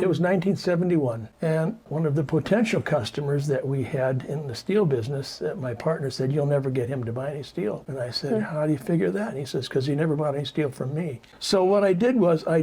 It was 1971, and one of the potential customers that we had in the steel business, my partner said, "You'll never get him to buy any steel." And I said, "How do you figure that?" And he says, "Because he never bought any steel from me." So what I did was I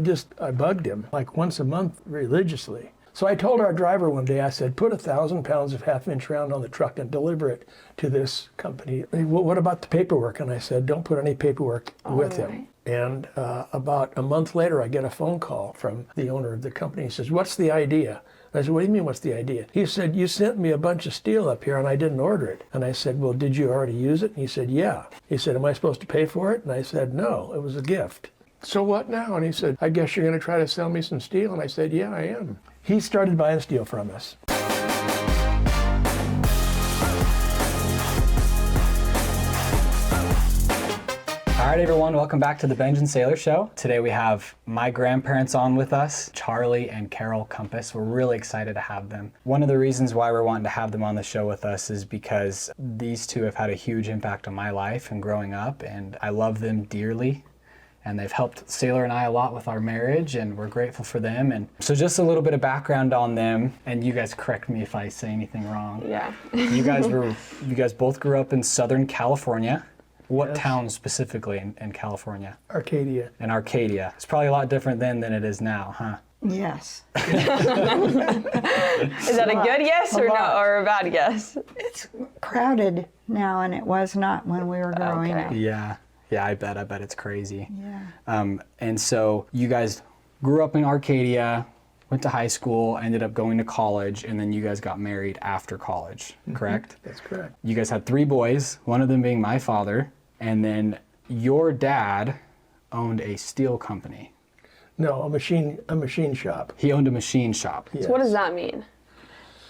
bugged him like once a month religiously. So I told our driver one day, I said, "Put 1,000 pounds of half-inch round on the truck and deliver it to this company. What about the paperwork?" And I said, "Don't put any paperwork with him." And about a month later, I get a phone call from the owner of the company. He says, "What's the idea?" I said, "What do you mean, what's the idea?" He said, "You sent me a bunch of steel up here and I didn't order it." And I said, "Well, did you already use it?" And he said, "Yeah." He said, "Am I supposed to pay for it?" And I said, "No, it was a gift." "So what now?" And he said, "I guess you're going to try to sell me some steel?" And I said, "Yeah, I am." He started buying steel from us. All right, everyone, welcome back to the Benj and Sailor Show. Today we have my grandparents on with us, Charlie and Carol Compas. We're really excited to have them. One of the reasons why we're wanting to have them on the show with us is because these two have had a huge impact on my life and growing up, and I love them dearly. And they've helped Sailor and I a lot with our marriage, and we're grateful for them. And so just a little bit of background on them, and you guys correct me if I say anything wrong. Yeah. You guys both grew up in Southern California. What Yes. town specifically in California? Arcadia. In Arcadia. It's probably a lot different then than it is now, huh? Yes. Is that a good yes or no, or a bad yes? It's crowded now, and it was not when we were growing Okay. up. Yeah, I bet it's crazy. Yeah. And so you guys grew up in Arcadia, went to high school, ended up going to college, and then you guys got married after college, correct? That's correct. You guys had 3 boys, one of them being my father, and then your dad owned a steel company. No, a machine shop. He owned a machine shop. Yes. So what does that mean?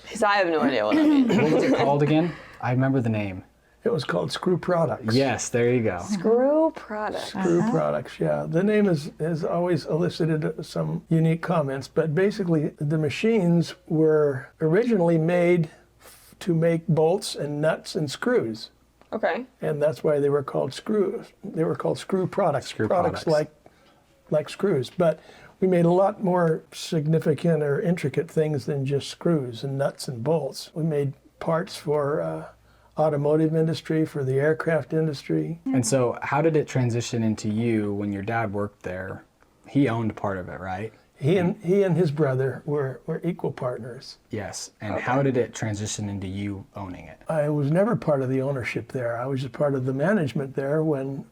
Because I have no idea what that means. What was it called again? I remember the name. It was called Screw Products. Yes, there you go. Screw products. Screw Products, yeah. The name has always elicited some unique comments, but basically the machines were originally made to make bolts and nuts and screws. Okay. And that's why they were called screws. They were called Screw Products. Screw products like screws. But we made a lot more significant or intricate things than just screws and nuts and bolts. We made parts for automotive industry, for the aircraft industry. And so how did it transition into you when your dad worked there? He owned part of it, right? He and his brother were equal partners. Yes. And how did it transition into you owning it? I was never part of the ownership there. I was just part of the management there when,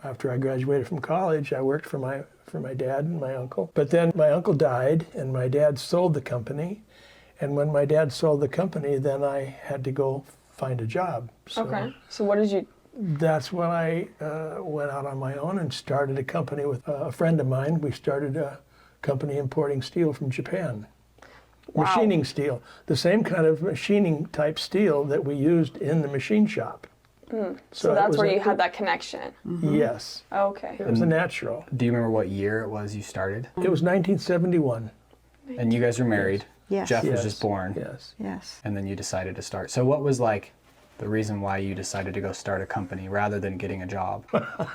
after I graduated from college, I worked for my dad and my uncle. But then my uncle died and my dad sold the company. And when my dad sold the company, then I had to go find a job. So Okay. So what did you... that's when I went out on my own and started a company with a friend of mine. We started a company importing steel from Japan. Wow. Machining steel. The same kind of machining type steel that we used in the machine shop. So that's where you had that connection. Yes. Okay. It was a natural. Do you remember what year it was you started? It was 1971. And you guys were married. Yes. Jeff was Yes. just born. Yes. Yes. And then you decided to start. So what was like the reason why you decided to go start a company rather than getting a job?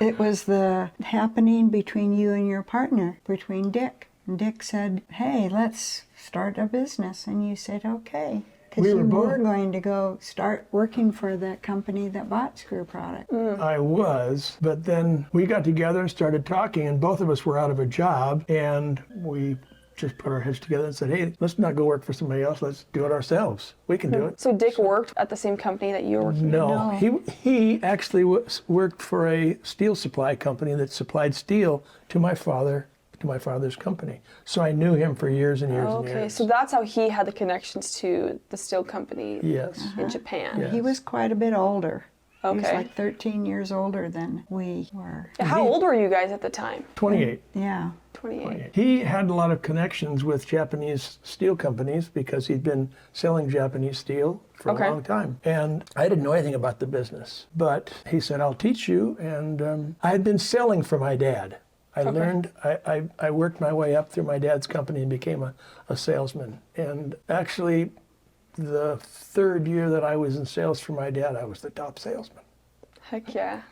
It was the happening between you and your partner, between Dick. And Dick said, "Hey, let's start a business." And you said, "Okay." Because We were you both- were going to go start working for the company that bought Screw Product. I was, but then we got together and started talking, and both of us were out of a job, and we just put our heads together and said, "Hey, let's not go work for somebody else. Let's do it ourselves. We can do it." So Dick worked at the same company that you were working at? No, he actually worked for a steel supply company that supplied steel to my father's company. So I knew him for years and years and Okay, years. so that's how he had the connections to the steel company Yes. in Japan. Yeah. He was quite a bit older. He was Okay. like 13 years older than we were. How old were you guys at the time? 28. Yeah. 28. He had a lot of connections with Japanese steel companies because he'd been selling Japanese steel for Okay. a long time. And I didn't know anything about the business. But he said, "I'll teach you." And I had been selling for my dad. I worked my way up through my dad's company and became a salesman. And actually, the 3rd year that I was in sales for my dad, I was the top salesman. Heck yeah.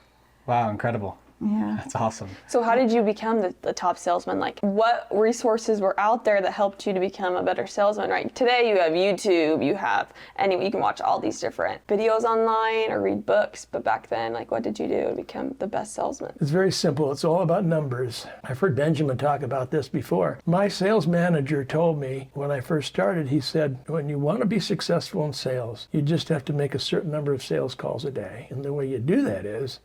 Wow, incredible. Yeah. That's awesome. So how did you become the top salesman? Like, what resources were out there that helped you to become a better salesman, right? Today you have YouTube, you can watch all these different videos online or read books, but back then, like, what did you do to become the best salesman? It's very simple. It's all about numbers. I've heard Benjamin talk about this before. My sales manager told me when I first started, he said, when you want to be successful in sales, you just have to make a certain number of sales calls a day. And the way you do that is,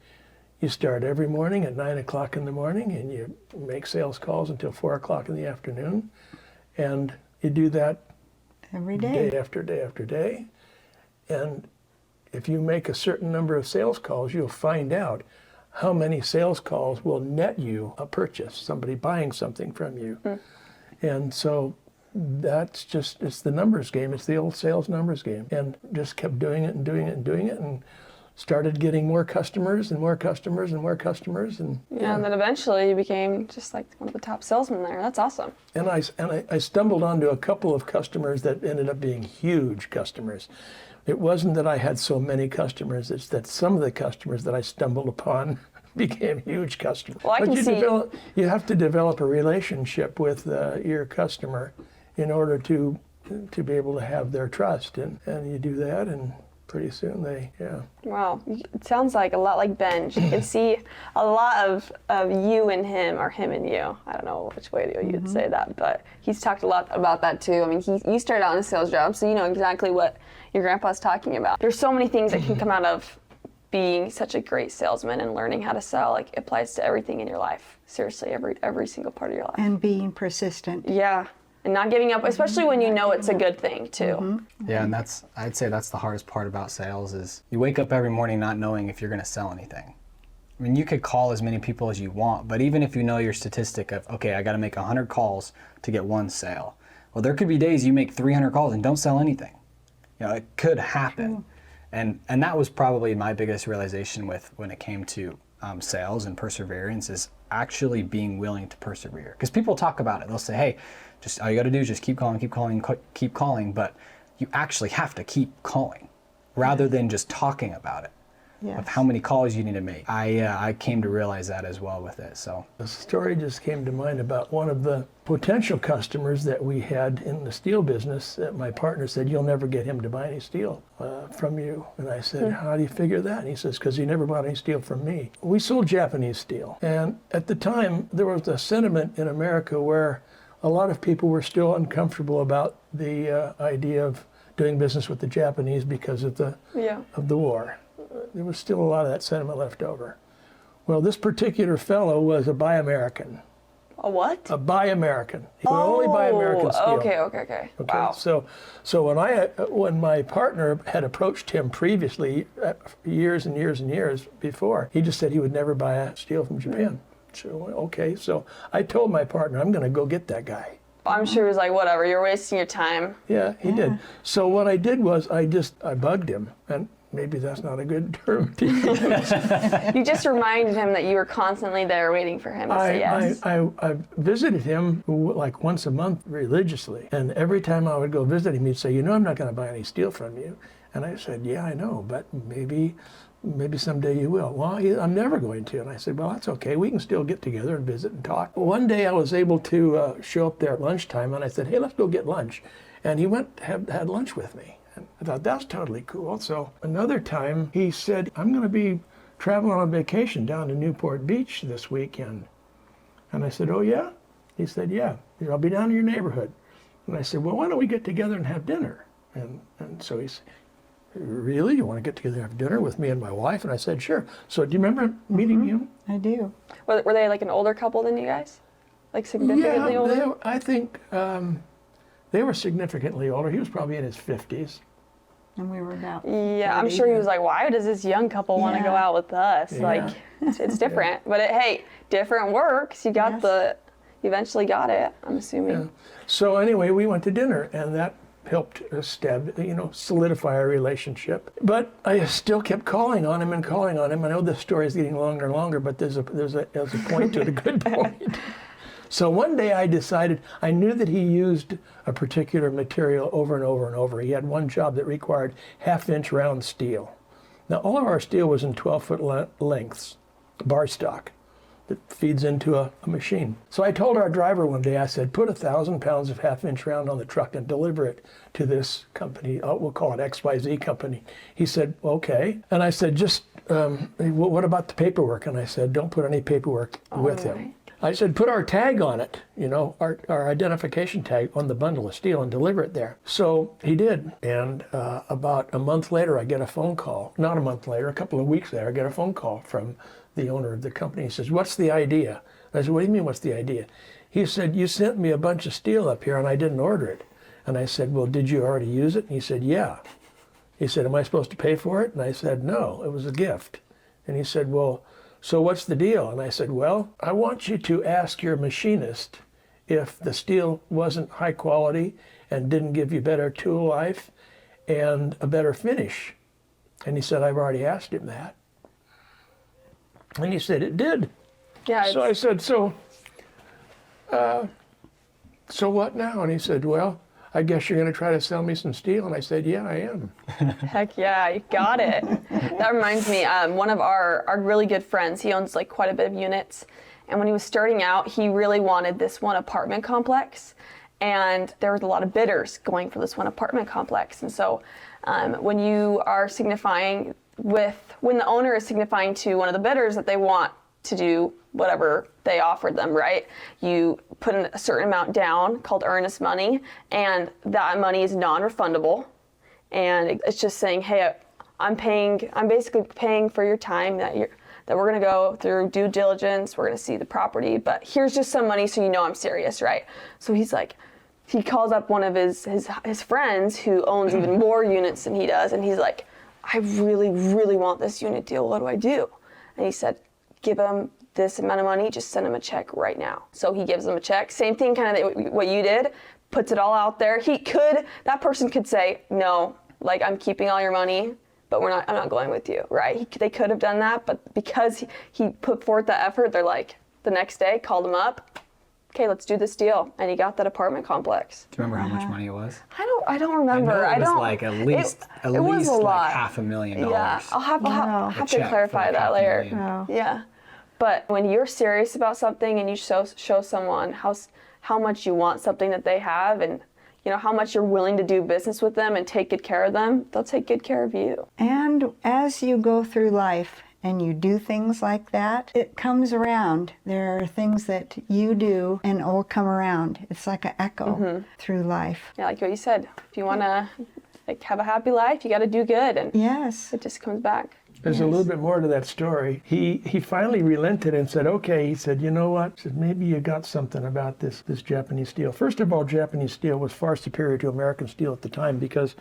you start every morning at 9 o'clock in the morning and you make sales calls until 4 o'clock in the afternoon. And you do that Every day. day after day after day. And if you make a certain number of sales calls, you'll find out how many sales calls will net you a purchase, somebody buying something from you. And so that's just, it's the numbers game. It's the old sales numbers game. And just kept doing it and doing it and doing it. And started getting more customers and more customers and more customers, and And then eventually you became just like one of the top salesmen there. That's awesome. And I stumbled onto a couple of customers that ended up being huge customers. It wasn't that I had so many customers; it's that some of the customers that I stumbled upon became huge customers. Well, I But can see. you have to develop a relationship with your customer in order to be able to have their trust, and you do that, and pretty soon Wow, it sounds like a lot like Benj. You can see a lot of you in him, or him in you. I don't know which way you'd say that, but he's talked a lot about that too. I mean, you started out in a sales job, so you know exactly what your grandpa's talking about. There's so many things that can come out of being such a great salesman and learning how to sell. Like, it applies to everything in your life. Seriously, every single part of your life. And being persistent. Yeah, and not giving up, especially when you know it's a good thing too. Yeah, and I'd say that's the hardest part about sales is you wake up every morning not knowing if you're going to sell anything. I mean, you could call as many people as you want, but even if you know your statistic of, okay, I got to make 100 calls to get one sale. Well, there could be days you make 300 calls and don't sell anything. You know, it could happen. And that was probably my biggest realization when it came to sales and perseverance, is actually being willing to persevere. Because people talk about it. They'll say, hey, just all you got to do is just keep calling, but you actually have to keep calling rather than just talking about it. Yes. Of how many calls you need to make. I came to realize that as well with it. So a story just came to mind about one of the potential customers that we had in the steel business. That my partner said, you'll never get him to buy any steel from you. And I said, how do you figure that? And he says, because he never bought any steel from me. We sold Japanese steel. And at the time, there was a sentiment in America where a lot of people were still uncomfortable about the idea of doing business with the Japanese because of the war. There was still a lot of that sentiment left over. Well, this particular fellow was a Buy American. A what? A Buy American. He would only buy American steel. Okay. Wow. So when my partner had approached him previously, years and years and years before, he just said he would never buy a steel from Japan. So, okay, so I told my partner, I'm going to go get that guy. I'm sure he was like, whatever, you're wasting your time. Yeah, he did. So what I did was I bugged him, and maybe that's not a good term to use. You just reminded him that you were constantly there waiting for him to say yes. I visited him like once a month religiously, and every time I would go visit him, he'd say, you know, I'm not going to buy any steel from you. And I said, yeah, I know, but maybe someday you will. Well, I'm never going to. And I said, well, that's okay. We can still get together and visit and talk. One day I was able to show up there at lunchtime, and I said, hey, let's go get lunch. And he went had lunch with me. And I thought, that's totally cool. So another time he said, I'm going to be traveling on vacation down to Newport Beach this weekend. And I said, oh, yeah? He said, yeah. I'll be down in your neighborhood. And I said, well, why don't we get together and have dinner? And so he said, really? You want to get together and have dinner with me and my wife? And I said, sure. So do you remember meeting him? I do. Were they like an older couple than you guys? Like significantly older? I think they were significantly older. He was probably in his 50s. And we were about Yeah, I'm 30. sure he was like, why does this young couple want to go out with us? Yeah. Like, it's different. But hey, different works. You got you eventually got it, I'm assuming. Yeah. So anyway, we went to dinner, and that helped us solidify our relationship. But I still kept calling on him. I know the story is getting longer and longer, but there's a point to it, a good point. So one day I decided, I knew that he used a particular material over and over and over. He had one job that required half-inch round steel. Now all of our steel was in 12-foot lengths, bar stock. that feeds into a machine. So I told our driver one day, I said, put 1,000 pounds of half-inch round on the truck and deliver it to this company. We'll call it XYZ company. He said, okay. And I said, just, what about the paperwork? And I said, don't put any paperwork with him. I said, put our tag on it, our identification tag on the bundle of steel and deliver it there. So he did. And about a month later, I get a phone call. Not a month later, a couple of weeks later, I get a phone call from the owner of the company. He says, what's the idea? I said, what do you mean, what's the idea? He said, you sent me a bunch of steel up here and I didn't order it. And I said, well, did you already use it? And he said, yeah. He said, am I supposed to pay for it? And I said, no, it was a gift. And he said, well, so what's the deal? And I said, well, I want you to ask your machinist if the steel wasn't high quality and didn't give you better tool life and a better finish. And he said, I've already asked him that. And he said, it did. Yeah. So I said, so what now? And he said, well, I guess you're going to try to sell me some steel. And I said, yeah, I am. Heck yeah, you got it. That reminds me, one of our really good friends, he owns like quite a bit of units. And when he was starting out, he really wanted this one apartment complex. And there was a lot of bidders going for this one apartment complex. And so when you are signifying when the owner is signifying to one of the bidders that they want to do whatever they offered them, right? You put in a certain amount down called earnest money, and that money is non-refundable. And it's just saying, hey, I'm basically paying for your time that we're gonna go through due diligence, we're gonna see the property, but here's just some money so you know I'm serious, right? So he's like, he calls up one of his friends who owns even more units than he does, and he's like, I really, really want this unit deal, what do I do? And he said, give him this amount of money, just send him a check right now. So he gives him a check, same thing kind of what you did, puts it all out there. That person could say, no, like I'm keeping all your money, but I'm not going with you, right? They could have done that, but because he put forth that effort, they're like, the next day, called him up, okay, let's do this deal. And he got that apartment complex. Do you remember how much money it was? I don't remember. I know it was like at least it was a lot. like $500,000. Yeah, I'll have to clarify that later. No. Yeah, but when you're serious about something and you show someone how much you want something that they have, and how much you're willing to do business with them and take good care of them, they'll take good care of you. And as you go through life and you do things like that, it comes around. There are things that you do and it will come around. It's like an echo through life. Yeah, like what you said, if you want to have a happy life, you got to do good, and Yes. it just comes back. There's a little bit more to that story. He finally relented and said, okay, he said, you know what? He said, maybe you got something about this Japanese steel. First of all, Japanese steel was far superior to American steel at the time because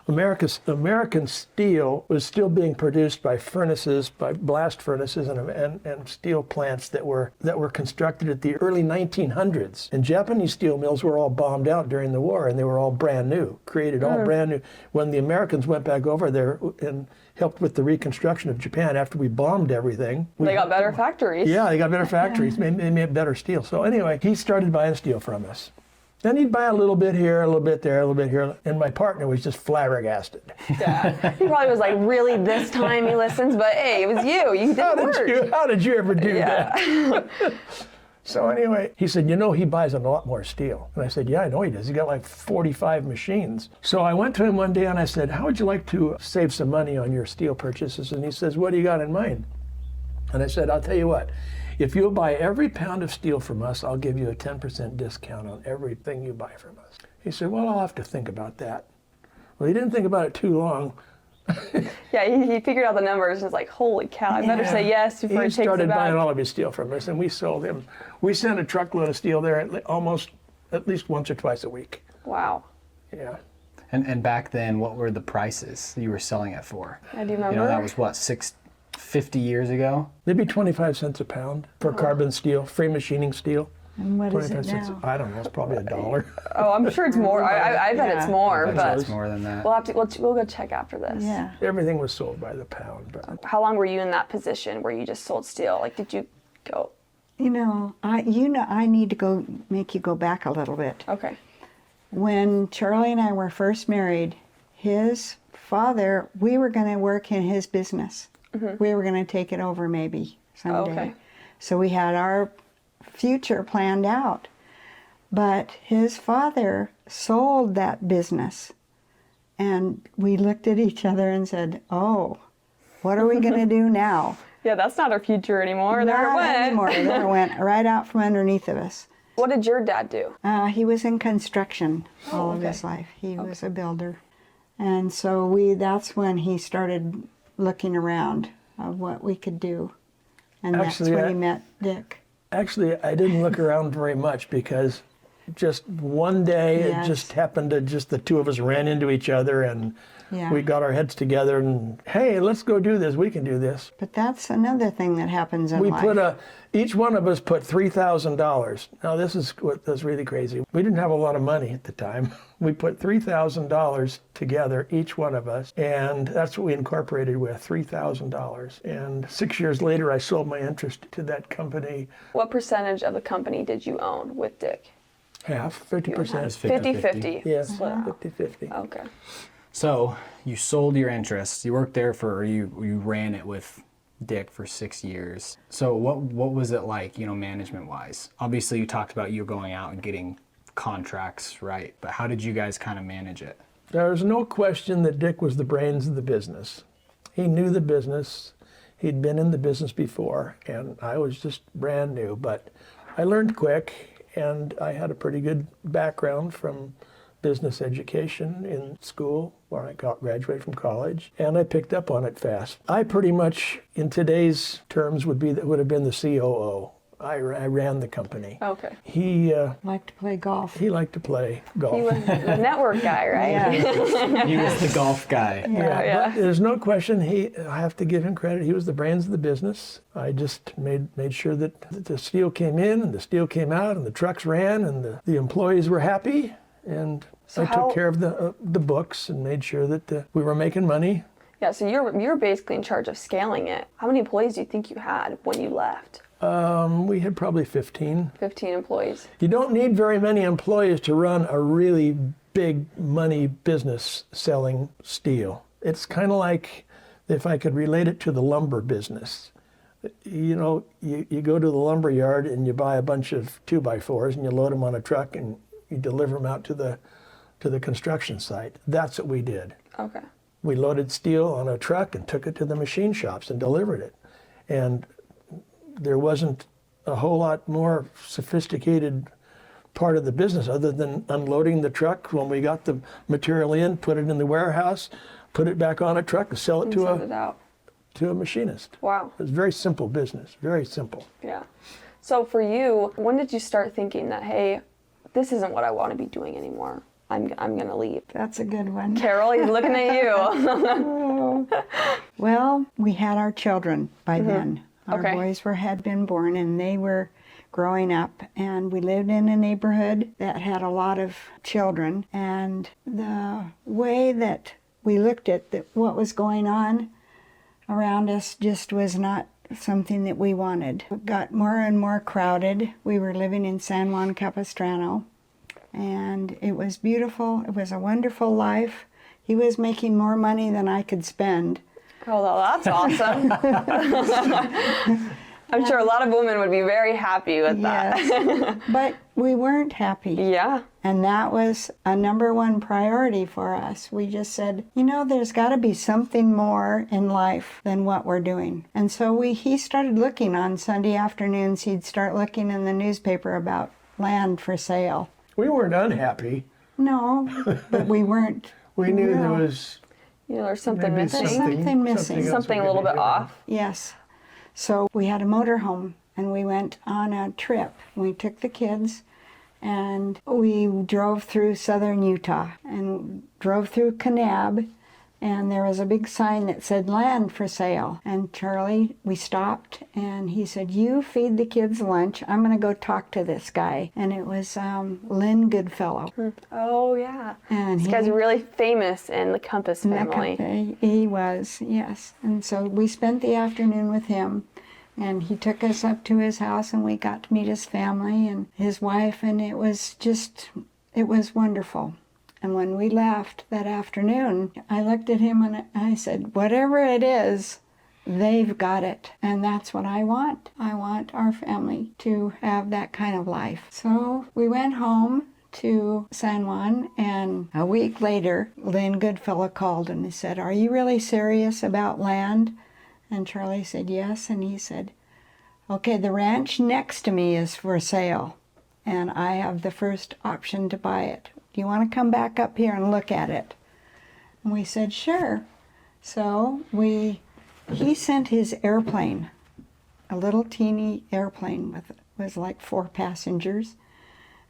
American steel was still being produced by blast furnaces and steel plants that were constructed at the early 1900s. And Japanese steel mills were all bombed out during the war, and they were all brand new, created all brand new. When the Americans went back over there and helped with the reconstruction of Japan after we bombed everything. They got better factories. Yeah, they got better factories. They made better steel. So anyway, he started buying steel from us. Then he'd buy a little bit here, a little bit there, a little bit here, and my partner was just flabbergasted. Yeah, he probably was like, really, this time he listens? But hey, it was you. You did How did you ever do that? So anyway, he said, he buys a lot more steel. And I said, yeah, I know he does. He got like 45 machines. So I went to him one day and I said, how would you like to save some money on your steel purchases? And he says, what do you got in mind? And I said, I'll tell you what. If you'll buy every pound of steel from us, I'll give you a 10% discount on everything you buy from us. He said, well, I'll have to think about that. Well, he didn't think about it too long. Yeah, he figured out the numbers and was like, holy cow, I better say yes before he takes it back. He started buying all of his steel from us, and we sold him. We sent a truckload of steel there at least once or twice a week. Wow. Yeah. And back then, what were the prices you were selling it for? I do remember. That was what, 50 years ago? Maybe 25 cents a pound for carbon steel, free machining steel. And what is it 25 cents. now? I don't know. It's probably $1. Oh, I'm sure it's more. I bet it's more, I bet but it's more than that. we'll go check after this. Yeah. Everything was sold by the pound. But How long were you in that position where you just sold steel? Like, did you go? I need to make you go back a little bit. Okay. When Charlie and I were first married, his father, we were going to work in his business. We were going to take it over maybe someday. Okay. So we had our future planned out. But his father sold that business. And we looked at each other and said, oh, what are we going to do now? Yeah, that's not our future anymore. There it Not went. anymore. There it went right out from underneath of us. What did your dad do? He was in construction all of his life. He was a builder. And so that's when he started looking around of what we could do. And Actually, that's when he met Dick. Actually, I didn't look around very much because just one day Yes. it just happened to just the two of us ran into each other and Yeah. we got our heads together and, hey, let's go do this. We can do this. But that's another thing that happens in We life. each one of us put $3,000. Now this is what's really crazy. We didn't have a lot of money at the time. We put $3,000 together, each one of us, and that's what we incorporated with, $3,000. And 6 years later, I sold my interest to that company, What percentage of the company did you own with Dick? half, 50%. 50-50. Yes, Split. 50-50. Okay. So you sold your interests. You worked there you ran it with Dick for 6 years. So what was it like, management wise? Obviously you talked about you going out and getting contracts, right? But how did you guys kind of manage it? There's no question that Dick was the brains of the business. He knew the business. He'd been in the business before, and I was just brand new. But I learned quick, and I had a pretty good background from business education in school where I graduated from college, and I picked up on it fast. I pretty much, in today's terms, would have been the COO. I ran the company. Okay. He Like to play golf. he liked to play golf. He was the network guy, right? Yeah. He was the golf guy. Yeah. But there's no question. I have to give him credit. He was the brains of the business. I just made sure that the steel came in and the steel came out and the trucks ran and the employees were happy. And So I how- took care of the books and made sure that we were making money. Yeah, so you're basically in charge of scaling it. How many employees do you think you had when you left? We had probably 15. 15 employees. You don't need very many employees to run a really big money business selling steel. It's kind of like, if I could relate it to the lumber business. You go to the lumber yard and you buy a bunch of 2x4s and you load them on a truck and you deliver them out to the construction site. That's what we did. Okay. We loaded steel on a truck and took it to the machine shops and delivered it. And there wasn't a whole lot more sophisticated part of the business other than unloading the truck when we got the material in, put it in the warehouse, put it back on a truck and sell it And to send it out. a machinist. Wow. It was a very simple business, very simple. Yeah. So for you, when did you start thinking that, hey, this isn't what I want to be doing anymore? I'm going to leave. That's a good one. Carol, he's looking at you. Well, we had our children by then. Our Okay. boys had been born and they were growing up, and we lived in a neighborhood that had a lot of children, and the way that we looked at what was going on around us just was not something that we wanted. It got more and more crowded. We were living in San Juan Capistrano, and it was beautiful. It was a wonderful life. He was making more money than I could spend. Oh, well, that's awesome. I'm sure a lot of women would be very happy with that. Yes, but we weren't happy. Yeah. And that was a number one priority for us. We just said, there's got to be something more in life than what we're doing. And so he started looking on Sunday afternoons. He'd start looking in the newspaper about land for sale. We weren't unhappy. No, but we weren't. We knew there No. was There's something maybe missing. Something missing. else Something we a little could be bit doing. off. Yes. So we had a motorhome and we went on a trip. We took the kids and we drove through southern Utah and drove through Kanab, and there was a big sign that said land for sale. And Charlie, we stopped and he said, "You feed the kids lunch. I'm going to go talk to this guy." And it was Lynn Goodfellow. Oh, yeah. And This guy's really famous in the Compass family. He was, yes. And so we spent the afternoon with him, and he took us up to his house, and we got to meet his family and his wife, and it was wonderful. And when we left that afternoon, I looked at him and I said, "Whatever it is, they've got it. And that's what I want. I want our family to have that kind of life. So we went home to San Juan, and a week later, Lynn Goodfellow called and he said, "Are you really serious about land?" And Charlie said, "Yes." And he said, "Okay, the ranch next to me is for sale, and I have the first option to buy it. Do you want to come back up here and look at it?" And we said, "Sure." So he sent his airplane, a little teeny airplane was like 4 passengers,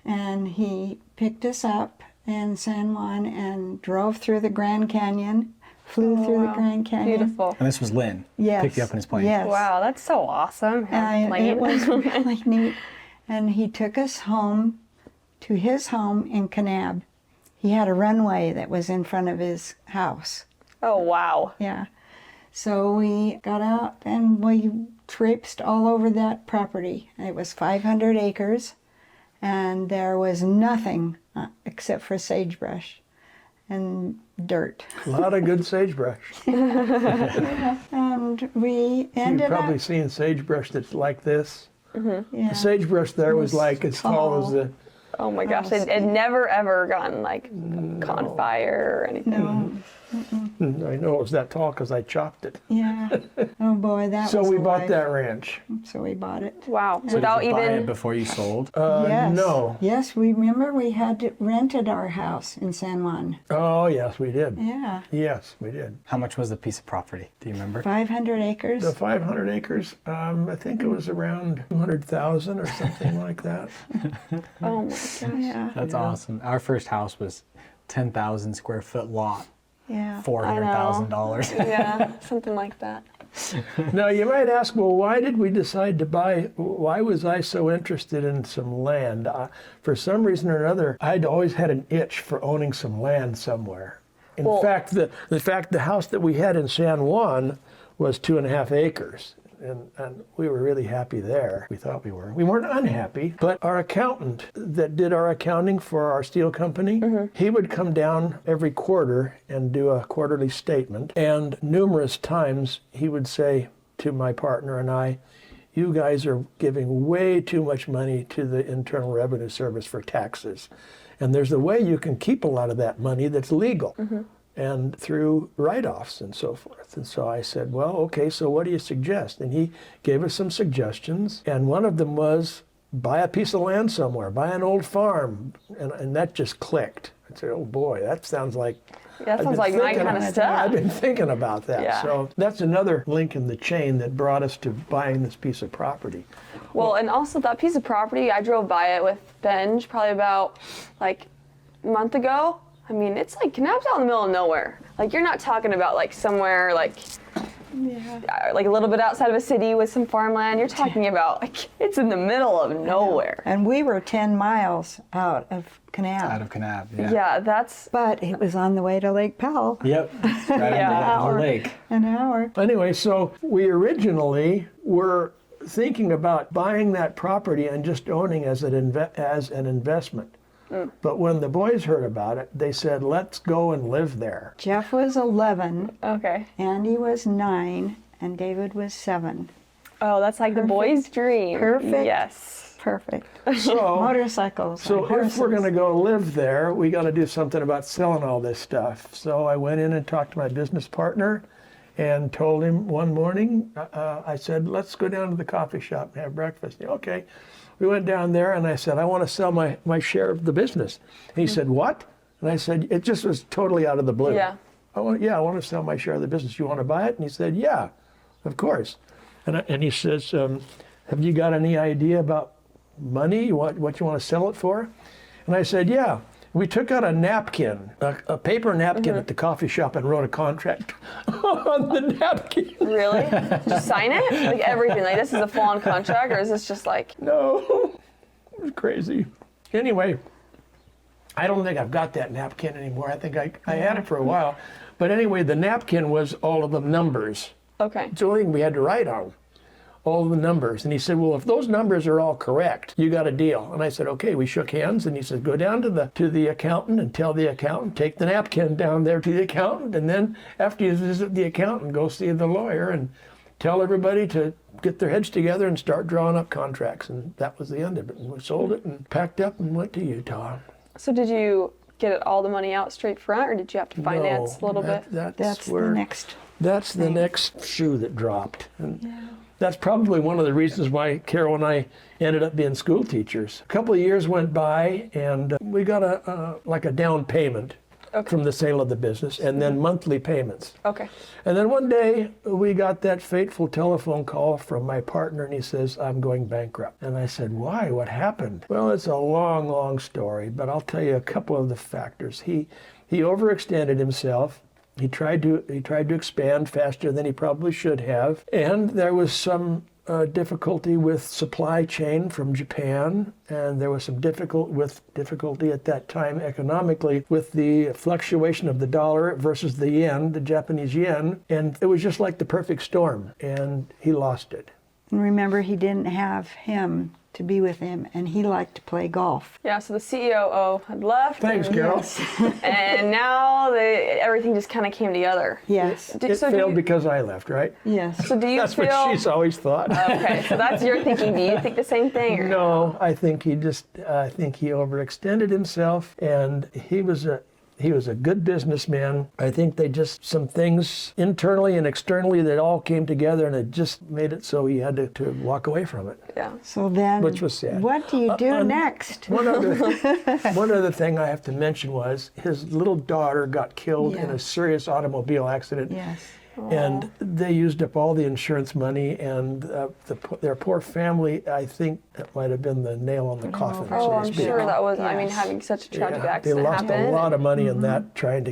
and he picked us up in San Juan and drove through the Grand Canyon, flew through the Grand Canyon. Beautiful. And this was Lynn. Yes. Picked you up in his plane. Yes. Wow, that's so awesome. It was really neat. And he took us home to his home in Kanab. He had a runway that was in front of his house. Oh, wow. Yeah. So we got out and we traipsed all over that property. It was 500 acres, and there was nothing except for sagebrush and dirt. A lot of good sagebrush. And we ended You've probably up... seen sagebrush that's like this. Yeah. The sagebrush there was was like as tall as tall. the. Oh my gosh, it never ever gotten like caught on fire or anything. No. I know it was that tall because I chopped it. Yeah. Oh boy, that So was we a bought life. that ranch. So we bought it. Wow, So without did you buy it even. before you sold? Yes. No. Yes, we remember we had rented our house in San Juan. Oh, yes, we did. Yeah. Yes, we did. How much was the piece of property? Do you remember? 500 acres. The 500 acres, I think it was around 200,000 or something like that. Oh my gosh. Yeah. That's awesome. Our first house was 10,000 square foot lot, Yeah. $400,000. Yeah, something like that. Now, you might ask, well, why did we decide to buy, why was I so interested in some land? For some reason or another, I'd always had an itch for owning some land somewhere. In fact, the house that we had in San Juan was 2.5 acres. And we were really happy there. We thought we were. We weren't unhappy, but our accountant that did our accounting for our steel company, he would come down every quarter and do a quarterly statement. And numerous times he would say to my partner and I, "You guys are giving way too much money to the Internal Revenue Service for taxes. And there's a way you can keep a lot of that money that's legal." And through write-offs and so forth. And so I said, well, okay, so what do you suggest? And he gave us some suggestions, and one of them was buy a piece of land somewhere, buy an old farm, and that just clicked. I said, oh boy, that sounds like... Yeah, that I've sounds been like my thinking kind of about- stuff. I've been thinking about that. Yeah. So that's another link in the chain that brought us to buying this piece of property. Well, and also that piece of property, I drove by it with Benj probably about like a month ago. I mean, it's like Kanab's out in the middle of nowhere. Like, you're not talking about like somewhere like a little bit outside of a city with some farmland. You're talking about like it's in the middle of nowhere. And we were 10 miles out of Kanab. Out of Kanab, yeah. Yeah, that's But it was on the way to Lake Powell. Yep, right Yeah. on the lake. An hour. Anyway, so we originally were thinking about buying that property and just owning as an investment. But when the boys heard about it, they said, let's go and live there. Jeff was 11, okay. Andy was 9, and David was 7. Oh, that's like the boy's dream. Perfect. Yes. Perfect. So, Motorcycles. so and horses. if we're going to go live there, we got to do something about selling all this stuff. So I went in and talked to my business partner and told him one morning, I said, let's go down to the coffee shop and have breakfast. Okay. We went down there and I said, I want to sell my share of the business. And he said, what? And I said, it just was totally out of the blue. Yeah. I want to sell my share of the business. You want to buy it? And he said, yeah, of course. And he says, have you got any idea about money, what you want to sell it for? And I said, yeah. We took out a napkin, a paper napkin at the coffee shop and wrote a contract on the napkin. Really? Just sign it? Like everything? Like this is a full-on contract, or is this just like? No, it was crazy. Anyway, I don't think I've got that napkin anymore. I think I had it for a while. But anyway, the napkin was all of the numbers. Okay. It's the only thing we had to write on, all the numbers. And he said, well, if those numbers are all correct, you got a deal. And I said, okay. We shook hands, and he said, go down to the accountant and tell the accountant, take the napkin down there to the accountant, and then after you visit the accountant, go see the lawyer. And tell everybody to get their heads together and start drawing up contracts. And that was the end of it. And we sold it and packed up and went to Utah. So did you get all the money out straight front, or did you have to finance a little bit? That's where, the next. That's the next shoe that dropped. And that's probably one of the reasons why Carol and I ended up being school teachers. A couple of years went by, and we got a down payment from the sale of the business, and then monthly payments. Okay. And then one day we got that fateful telephone call from my partner, and he says, I'm going bankrupt. And I said, why? What happened? Well, it's a long, long story, but I'll tell you a couple of the factors. He overextended himself. He tried to expand faster than he probably should have, and there was some difficulty with supply chain from Japan, and there was some difficulty at that time economically with the fluctuation of the dollar versus the yen, the Japanese yen, and it was just like the perfect storm, and he lost it. And remember, he didn't have him to be with him, and he liked to play golf. Yeah, so the COO had left. Thanks, and, Carol. And now everything just kind of came together. Yes. It failed because I left, right? Yes. So do you That's feel? what she's always thought. Okay, so that's your thinking. Do you think the same thing? Or No, I think he overextended himself, and he was a good businessman. I think some things internally and externally that all came together, and it just made it so he had to walk away from it. Yeah. So then, Which was sad. What do you do next? One other thing I have to mention was his little daughter got killed in a serious automobile accident. Yes. And they used up all the insurance money, and their poor family, I think that might have been the nail on the coffin, so Oh, to I'm speak. sure that was. I mean, Yes. having such a tragic They accident lost happen. a lot of money in that trying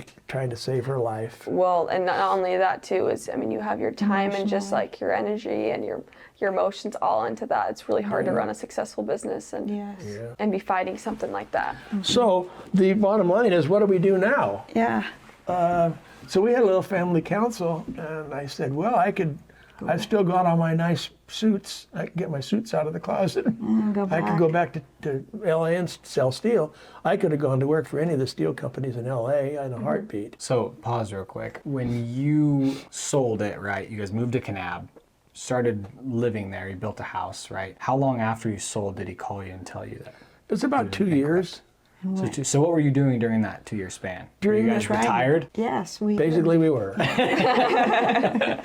to save her life. Well, and not only that too is, I mean, you have your time and just like your energy and your emotions all into that. It's really hard to run a successful business and Yes. and be fighting something like that. So the bottom line is, what do we do now? Yeah. So we had a little family council, and I said, well, I've still got all my nice suits. I can get my suits out of the closet. I could go back to LA and sell steel. I could have gone to work for any of the steel companies in LA in a heartbeat. So pause real quick. When you sold it, right, you guys moved to Kanab, started living there, you built a house, right? How long after you sold did he call you and tell you that? It's about 2 years. So what were you doing during that 2-year span? Were you guys retired? Yes, Basically, we were. Yeah.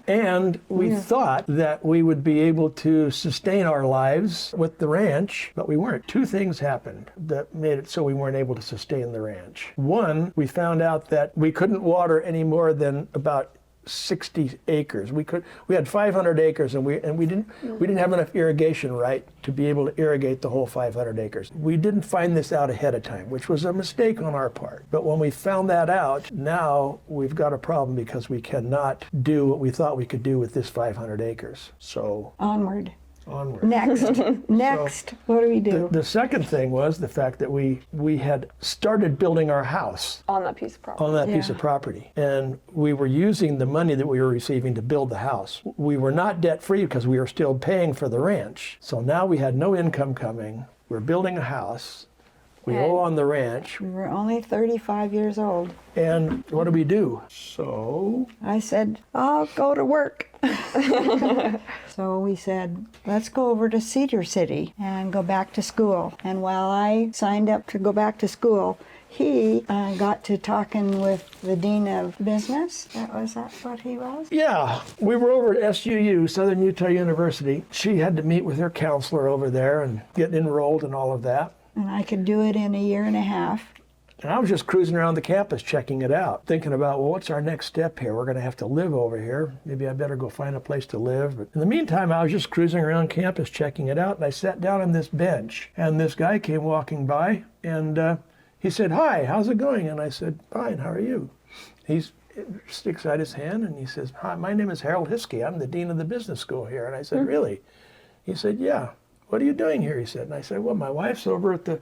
And we thought that we would be able to sustain our lives with the ranch, but we weren't. Two things happened that made it so we weren't able to sustain the ranch. One, we found out that we couldn't water any more than about 60 acres. We had 500 acres, and we didn't have enough irrigation right to be able to irrigate the whole 500 acres. We didn't find this out ahead of time, which was a mistake on our part. But when we found that out, now we've got a problem because we cannot do what we thought we could do with this 500 acres. So Onward. onward. Next. What do we do? The second thing was the fact that we had started building our house On that piece of property. on that piece of property. And we were using the money that we were receiving to build the house. We were not debt-free because we were still paying for the ranch. So now we had no income coming. We're building a house. We owe on the ranch. We were only 35 years old. And what do we do? So I said, I'll go to work. So we said, let's go over to Cedar City and go back to school. And while I signed up to go back to school, he got to talking with the dean of business. Was that what he was? yeah, we were over at SUU, Southern Utah University. She had to meet with her counselor over there and get enrolled and all of that. And I could do it in a year and a half. And I was just cruising around the campus checking it out, thinking about, well, what's our next step here? We're going to have to live over here. Maybe I better go find a place to live. But in the meantime, I was just cruising around campus checking it out, and I sat down on this bench. And this guy came walking by, and he said, "Hi, how's it going?" And I said, "Fine, how are you?" He sticks out his hand, and he says, "Hi, my name is Harold Hiskey. I'm the dean of the business school here." And I said, "Really?" He said, "Yeah." "What are you doing here?" he said. And I said, "Well, my wife's over at the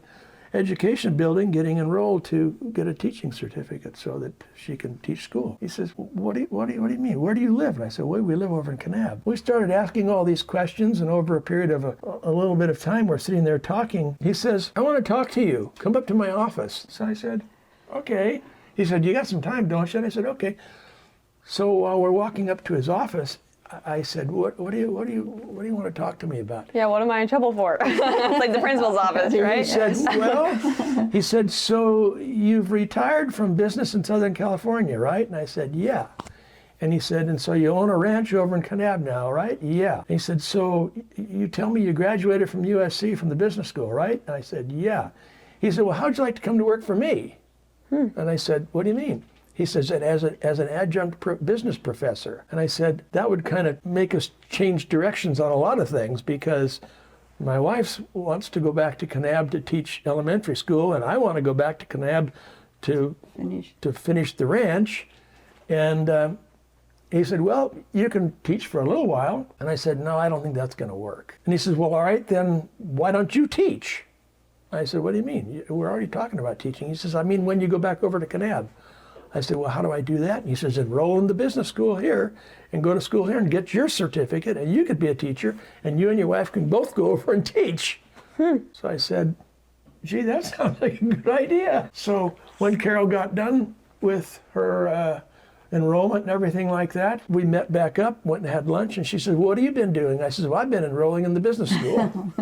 education building getting enrolled to get a teaching certificate so that she can teach school." He says, what do you mean? Where do you live?" And I said, "Well, we live over in Kanab." We started asking all these questions, and over a period of a little bit of time, we're sitting there talking. He says, "I want to talk to you. Come up to my office." So I said, "Okay." He said, "You got some time, don't you?" And I said, "Okay." So while we're walking up to his office, I said, what do you want to talk to me about? Yeah, what am I in trouble for? It's like the principal's office, right? He said, well, he said, so you've retired from business in Southern California, right? And I said, yeah. And he said, and so you own a ranch over in Kanab now, right? Yeah. And he said, so you tell me you graduated from USC from the business school, right? And I said, yeah. He said, well, how'd you like to come to work for me? And I said, what do you mean? He says, as an adjunct business professor. And I said, that would kind of make us change directions on a lot of things, because my wife wants to go back to Kanab to teach elementary school, and I want to go back to Kanab to finish the ranch. And he said, well, you can teach for a little while. And I said, no, I don't think that's going to work. And he says, well, all right, then why don't you teach? I said, what do you mean? We're already talking about teaching. He says, I mean, when you go back over to Kanab. I said, well, how do I do that? And he says, enroll in the business school here and go to school here and get your certificate, and you could be a teacher, and you and your wife can both go over and teach. So I said, gee, that sounds like a good idea. So when Carol got done with her enrollment and everything like that, we met back up, went and had lunch, and she said, what have you been doing? I said, well, I've been enrolling in the business school.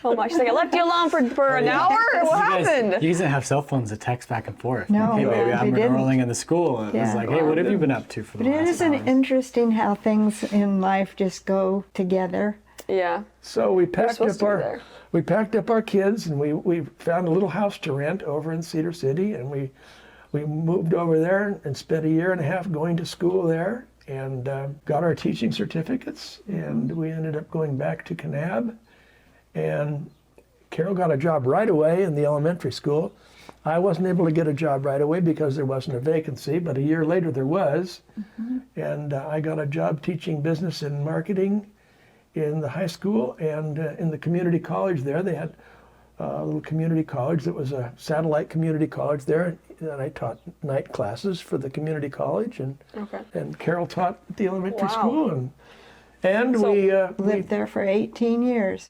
Oh my, she's like, I left you alone for an hour? What happened? You guys didn't have cell phones to text back and forth. No, hey, baby, we I'm didn't. enrolling in the school. And Yeah. it's like, hey, what have you been up to for the But last isn't it hour? interesting how things in life just go together? Yeah. So we packed supposed up to be there. we packed up our kids, and we found a little house to rent over in Cedar City, and we moved over there and spent a year and a half going to school there, and got our teaching certificates, and we ended up going back to Kanab. And Carol got a job right away in the elementary school. I wasn't able to get a job right away because there wasn't a vacancy, but a year later there was. And I got a job teaching business and marketing in the high school and in the community college there. They had a little community college that was a satellite community college there, and I taught night classes for the community college, and Carol taught at the elementary school, and So- we Lived there for 18 years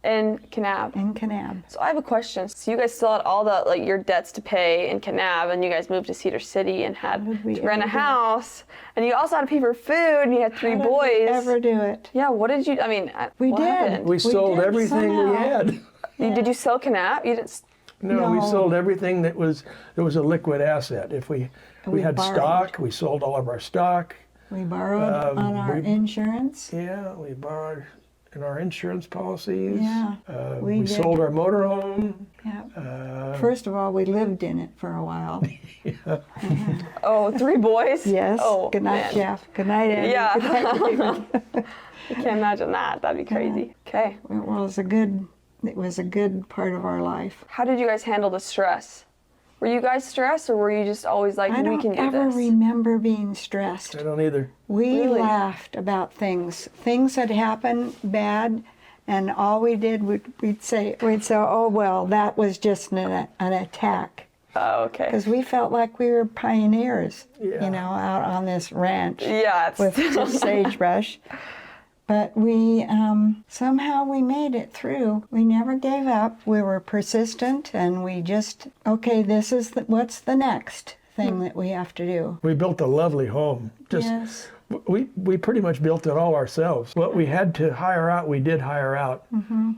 In Kanab. in Kanab. So I have a question. So you guys still had all the your debts to pay in Kanab, and you guys moved to Cedar City and had How did we to rent a ever do house, and you also had to pay for food, and you had three How did we boys. ever do it? Yeah. What did you? I mean, We what did. happened? we sold did everything we somehow. had. Did you sell Kanab? You didn't. No, we No. sold everything that was a liquid asset. If we We had borrowed. stock, we sold all of our stock. We borrowed on our insurance. Yeah, we borrowed in our insurance policies. Yeah, We did. sold our motorhome. Yeah. First of all, we lived in it for a while. Oh, three boys. Yes. Oh, Good night, man. Jeff. Good night, Andy. Yeah. Good night, David. I can't imagine that. That'd be crazy. Okay. It was a good part of our life. How did you guys handle the stress? Were you guys stressed, or were you just always like, I we don't can do ever this? remember being stressed. I don't either. We Really? laughed about things. Things had happened bad, and all we did we'd say, oh well, that was just an attack. Oh, okay. Because we felt like we were pioneers, Yeah. out on this ranch Yeah, it's with just sagebrush. But we somehow we made it through. We never gave up. We were persistent, and we just, okay, this is what's the next thing that we have to do. We built a lovely home. Yes. We pretty much built it all ourselves. What we had to hire out, we did hire out.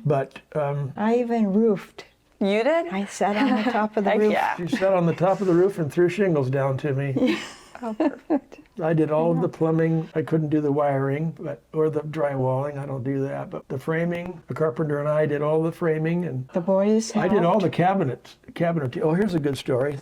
But I even roofed. You did? I sat on the top of the Heck roof. yeah. she sat on the top of the roof and threw shingles down to me. Oh, perfect. I did all of the plumbing. I couldn't do the wiring, or the drywalling. I don't do that. But the framing, the carpenter and I did all the framing, and The boys I helped. did all the cabinet. Oh, here's a good story.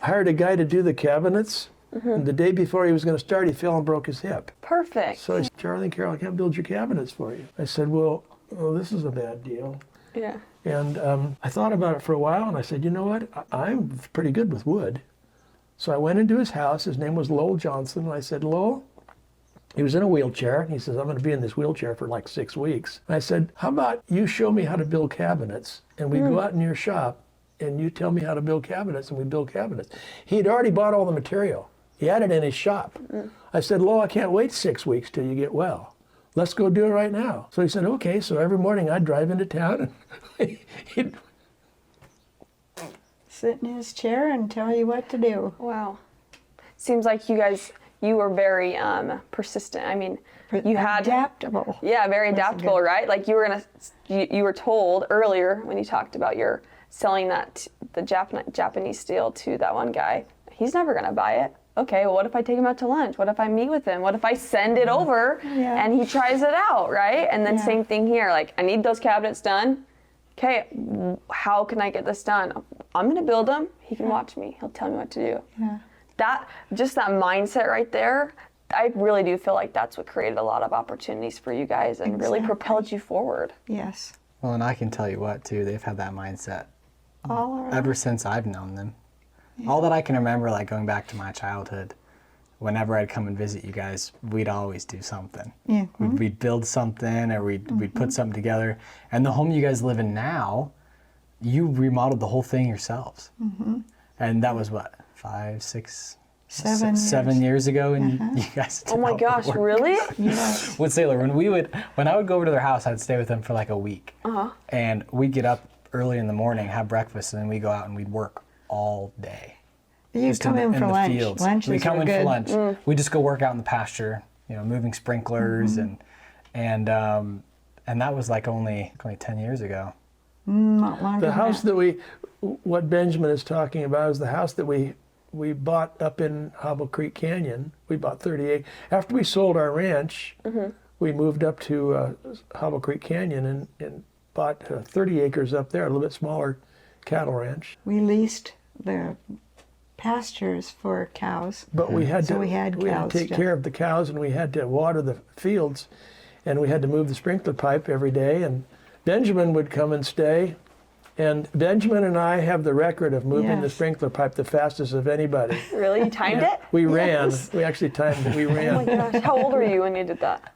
I hired a guy to do the cabinets, and the day before he was going to start, he fell and broke his hip. Perfect. So I said, Charlie and Carol, I can't build your cabinets for you. I said, well, this is a bad deal. Yeah. And I thought about it for a while, and I said, you know what? I'm pretty good with wood. So I went into his house. His name was Lowell Johnson. And I said, Lowell, he was in a wheelchair. And he says, I'm going to be in this wheelchair for like 6 weeks. And I said, how about you show me how to build cabinets? And we go out in your shop, and you tell me how to build cabinets, and we build cabinets. He'd already bought all the material. He had it in his shop. I said, Lowell, I can't wait 6 weeks till you get well. Let's go do it right now. So he said, okay. So every morning I'd drive into town, and he'd Sit in his chair and tell you what to do. Wow. Seems like you guys you were very persistent. I mean, you had adaptable. Yeah, very That's adaptable, good. right? Like you were told earlier when you talked about your selling the Japanese steel to that one guy. He's never gonna buy it. Okay, well, what if I take him out to lunch? What if I meet with him? What if I send it over Yeah. and he tries it out, right? And then Yeah. same thing here. Like, I need those cabinets done. Okay, how can I get this done? I'm gonna build them. He can watch me. He'll tell me what to do. Yeah. That mindset right there, I really do feel like that's what created a lot of opportunities for you guys and really Exactly. propelled you forward. Yes. Well, and I can tell you what, too, they've had that mindset All around. ever since I've known them. All that I can remember, like going back to my childhood, whenever I'd come and visit you guys, we'd always do something. Yeah. We'd build something, or we'd put something together. And the home you guys live in now, you remodeled the whole thing yourselves. And that was what, 5, 6, 7 years ago, and you guys did Oh my all the gosh, work. really? Yes. With Sailor, when I would go over to their house, I'd stay with them for like a week. And we'd get up early in the morning, have breakfast, and then we'd go out and we'd work all day. You Just come in for the lunch. fields. Lunches We come were in good. for lunch. We just go work out in the pasture, moving sprinklers and that was like only 10 years ago. Not long The ago. house what Benjamin is talking about is the house that we bought up in Hobble Creek Canyon. We bought 38. After we sold our ranch, we moved up to Hobble Creek Canyon and bought 30 acres up there, a little bit smaller cattle ranch. We leased the pastures for cows. But we had So to we had cows take to- care of the cows, and we had to water the fields, and we had to move the sprinkler pipe every day. And Benjamin would come and stay. And Benjamin and I have the record of moving the Yes. sprinkler pipe the fastest of anybody. Really? You timed it? We ran. We actually timed it. We Oh my ran. gosh. How old were you when you did that?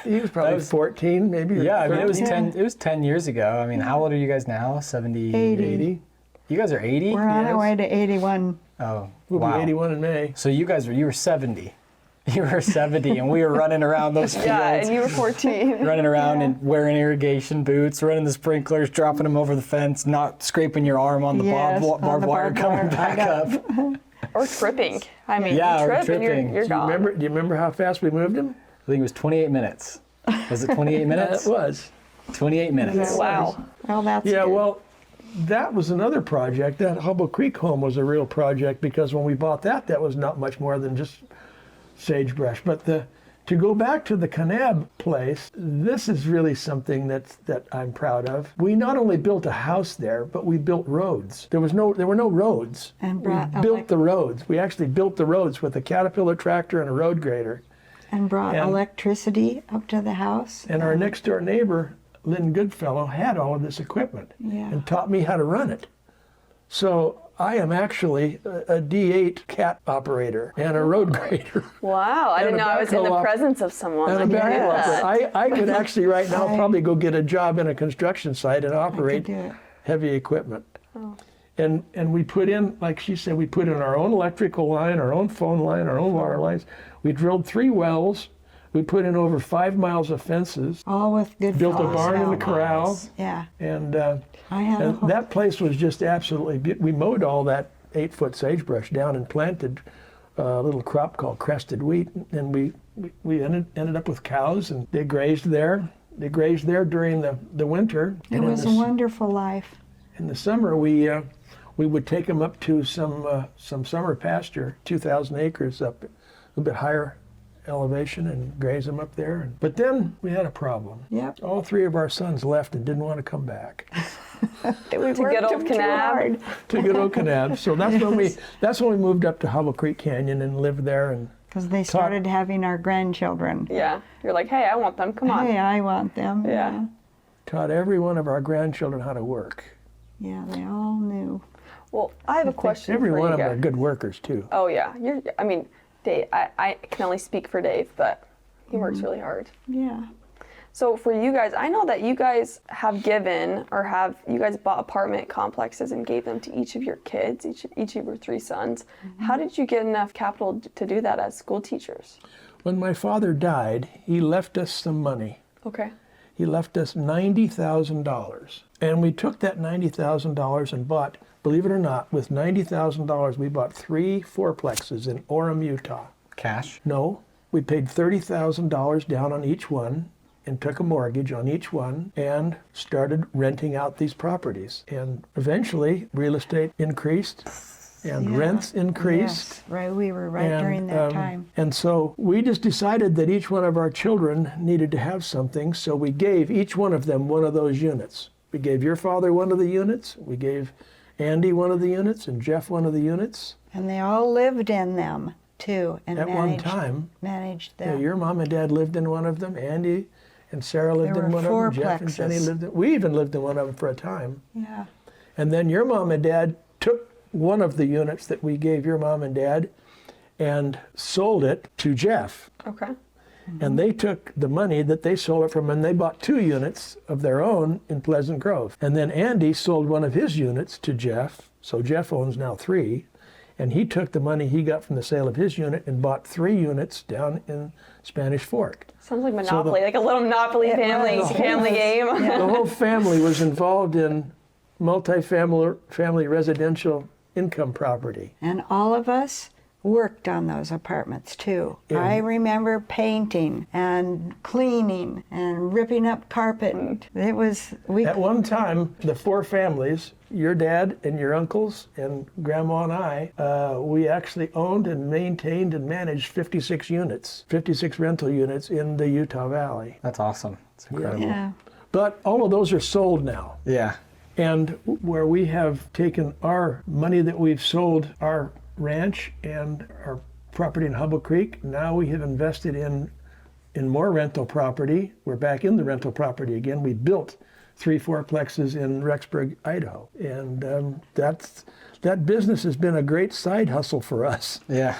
He was probably 14, maybe. or Yeah, I mean, it was 13. 10. It was 10 years ago. I mean, how old are you guys now? 70, 80. You guys are 80. We're on Yes. our way to 81. Oh, We'll wow. be 81 in May. So you were 70. You were 70, and we were running around those fields. Yeah, and you were 14. Running around and wearing irrigation boots, running the sprinklers, dropping them over the fence, not scraping your arm on the Yes, on barbed the wire barbed coming wire. back up. Or tripping. I mean, Yeah, you or trip and tripping. you're Do you gone. remember how fast we moved him? I think it was 28 minutes. Was it 28 minutes? It was. 28 minutes. Wow. Well, that's Yeah, good. well, that was another project. That Hubble Creek home was a real project because when we bought that was not much more than just sagebrush. But to go back to the Kanab place, this is really something that I'm proud of. We not only built a house there, but we built roads. There were no roads. And We brought built the roads. We actually built the roads with a Caterpillar tractor and a road grader. And brought and- electricity up to the house. And our next door neighbor, Lynn Goodfellow, had all of this equipment Yeah. and taught me how to run it. So I am actually a D8 cat operator and a road grader Wow. I And didn't a know I was in the backhoe op- presence of someone and a like backhoe that. operator. I could actually right now probably go get a job in a construction site and operate do it. heavy equipment. And we put in, like she said, we put in our own electrical line, our own phone line, our own water lines. We drilled 3 wells. We put in over 5 miles of fences. All with good Built a cost. barn in the corral. Yeah. And I had a and whole, that place was just absolutely, we mowed all that 8-foot sagebrush down and planted a little crop called crested wheat. And we ended up with cows, and they grazed there. They grazed there during the winter. it And was a wonderful life. in the summer, we would take them up to some summer pasture, 2,000 acres up a little bit higher elevation, and graze them up there. But then we had a problem. Yep. All 3 of our sons left and didn't want to come back We To good worked old them too Kanab. hard. to good old Kanab. So that's when we moved up to Hubble Creek Canyon and lived there and Because they started having our grandchildren. Yeah. You're like, hey, I want them. Come on. Hey, I want them. Yeah. taught every one of our grandchildren how to work. Yeah, they all knew. Well, I have a question Every for one you of them are guys. good workers too. Oh, yeah. I mean, Dave, I can only speak for Dave, but he works really hard. Yeah. So for you guys, I know that you guys have given, or you guys bought apartment complexes and gave them to each of your kids, each of your 3 sons. How did you get enough capital to do that as school teachers? When my father died, he left us some money. Okay. He left us $90,000. And we took that $90,000 and bought, believe it or not, with $90,000 we bought 3 fourplexes in Orem, Utah. Cash? No, we paid $30,000 down on each one and took a mortgage on each one and started renting out these properties. And eventually, real estate increased and Yeah. rents increased. Yes, right. We were right And, during that time. And so we just decided that each one of our children needed to have something, so we gave each one of them one of those units. We gave your father one of the units, we gave Andy one of the units, and Jeff one of the units. And they all lived in them too, and At one time, managed yeah, them. your mom and dad lived in one of them, Andy and Sarah lived There in were one of them, Jeff and Jenny fourplexes. lived in, we even lived in one of them for a time. Yeah. And then your mom and dad took one of the units that we gave your mom and dad and sold it to Jeff. Okay. And they took the money that they sold it from and they bought 2 units of their own in Pleasant Grove. And then Andy sold one of his units to Jeff, so Jeff owns now 3. And he took the money he got from the sale of his unit and bought 3 units down in Spanish Fork. Sounds like Monopoly, like a little Monopoly family was. game. The whole family was involved in family residential income property. And all of us worked on those apartments too. Yeah. I remember painting and cleaning and ripping up carpet. It was At one time, the 4 families, your dad and your uncles and grandma and I, we actually owned and maintained and managed 56 units, 56 rental units in the Utah Valley. That's awesome. It's incredible. yeah. But all of those are sold now. Yeah. And where we have taken our money that we've sold our ranch and our property in Hubble Creek, now we have invested in more rental property. We're back in the rental property again. We built 3 fourplexes in Rexburg, Idaho. And that business has been a great side hustle for us. Yeah.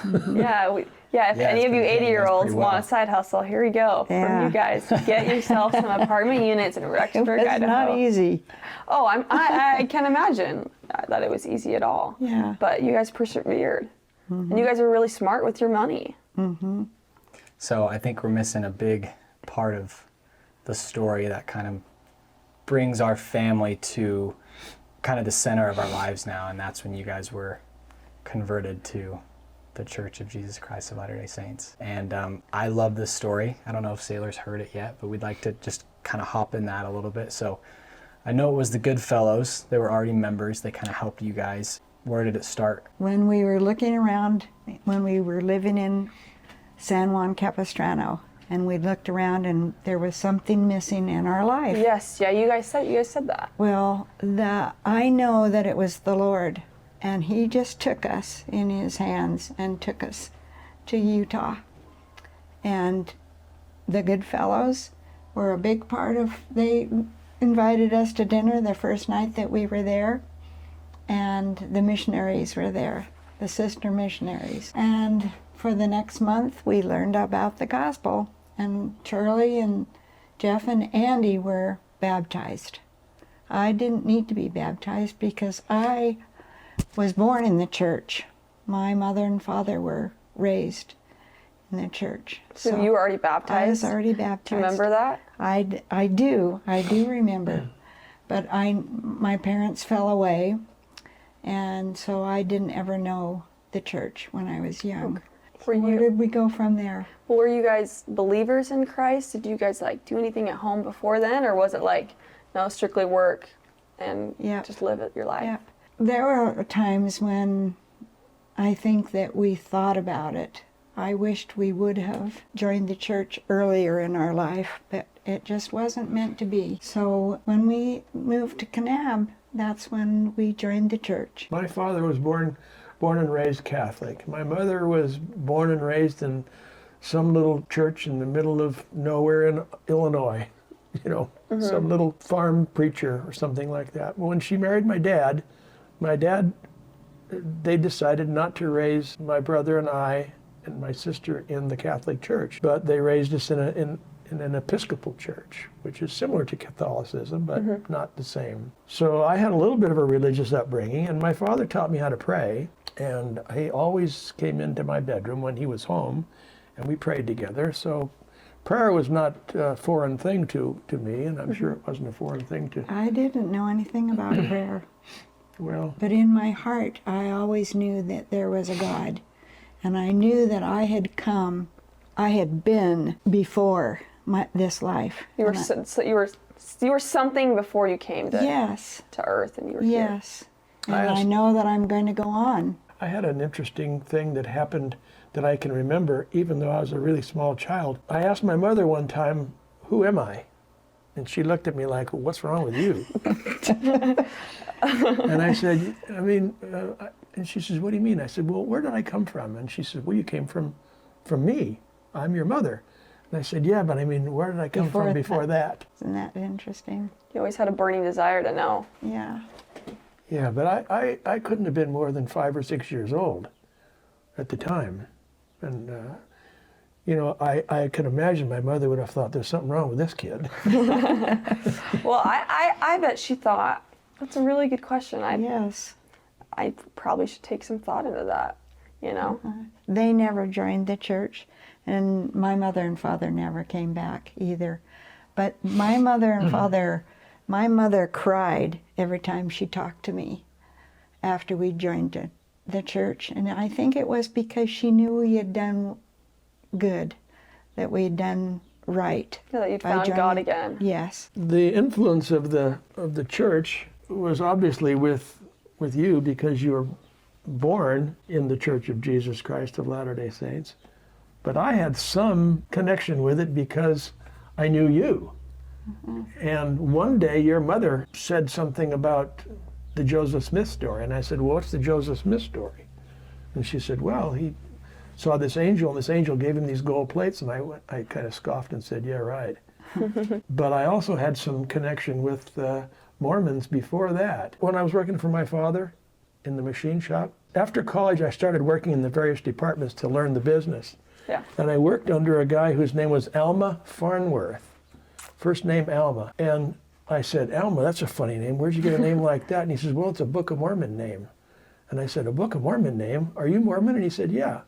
Yeah, if Yeah, any it's of you been paying us 80-year-olds pretty want well. a side hustle, here we go from Yeah. you guys. Get yourself some apartment units in It Rexburg, was Idaho. not easy. Oh, I can't imagine that it was easy at all. Yeah. But you guys persevered. And you guys are really smart with your money. So I think we're missing a big part of the story that kind of brings our family to kind of the center of our lives now, and that's when you guys were converted to the Church of Jesus Christ of Latter-day Saints. And I love this story. I don't know if Sailor's heard it yet, but we'd like to just kind of hop in that a little bit. So I know it was the Good Fellows. They were already members. They kind of helped you guys. Where did it start? When we were looking around, when we were living in San Juan Capistrano, and we looked around and there was something missing in our life. Yes, yeah, you guys said that. Well, I know that it was the Lord, and He just took us in His hands and took us to Utah. And the Good Fellows were a big part of, they invited us to dinner the first night that we were there, and the missionaries were there, the sister missionaries. And for the next month, we learned about the gospel, and Charlie and Jeff and Andy were baptized. I didn't need to be baptized because I was born in the church. My mother and father were raised in the church. So you were already baptized? I was already baptized. Do you remember that? I do remember. But my parents fell away, and so I didn't ever know the church when I was young. Where did we go from there? Were you guys believers in Christ? Did you guys do anything at home before then, or was it no, strictly work and just live your life? Yeah. There were times when I think that we thought about it. I wished we would have joined the church earlier in our life, but it just wasn't meant to be. So when we moved to Kanab, that's when we joined the church. My father was born and raised Catholic. My mother was born and raised in some little church in the middle of nowhere in Illinois, some little farm preacher or something like that. When she married my dad, they decided not to raise my brother and I and my sister in the Catholic Church, but they raised us in an Episcopal church, which is similar to Catholicism, but not the same. So I had a little bit of a religious upbringing, and my father taught me how to pray, and he always came into my bedroom when he was home, and we prayed together. So prayer was not a foreign thing to me, and I'm sure it wasn't a foreign thing to... I didn't know anything about prayer. Well... But in my heart, I always knew that there was a God, And I knew that I had been before this life. You were And so you were something before you came to yes, to Earth, and you were here. yes. And I know that I'm going to go on. I had an interesting thing that happened that I can remember, even though I was a really small child. I asked my mother one time, "Who am I?" And she looked at me like, "What's wrong with you?" And I said, and she says, "What do you mean?" I said, "Well, where did I come from?" And she said, "Well, you came from me. I'm your mother." And I said, "Yeah, but I mean, where did I come from before that?" Isn't that interesting? You always had a burning desire to know. Yeah. Yeah, but I couldn't have been more than 5 or 6 years old at the time. And, I could imagine my mother would have thought there's something wrong with this kid. Well, I bet she thought, that's a really good question. Yes. I probably should take some thought into that, you know? They never joined the church, and my mother and father never came back either. But my mother and father, my mother cried every time she talked to me after we joined the church. And I think it was because she knew we had done good, that we had done right. Yeah, that you'd by found joining. God again. Yes. The influence of the church was obviously with you, because you were born in the Church of Jesus Christ of Latter-day Saints. But I had some connection with it because I knew you. And one day your mother said something about the Joseph Smith story. And I said, "Well, what's the Joseph Smith story?" And she said, "Well, he saw this angel, and this angel gave him these gold plates." And I kind of scoffed and said, "Yeah, right." But I also had some connection with Mormons before that. When I was working for my father in the machine shop, after college I started working in the various departments to learn the business. Yeah. And I worked under a guy whose name was Alma Farnworth. First name Alma. And I said, "Alma, that's a funny name. Where'd you get a name like that?" And he says, "Well, it's a Book of Mormon name." And I said, "A Book of Mormon name? Are you Mormon?" And he said, "Yeah."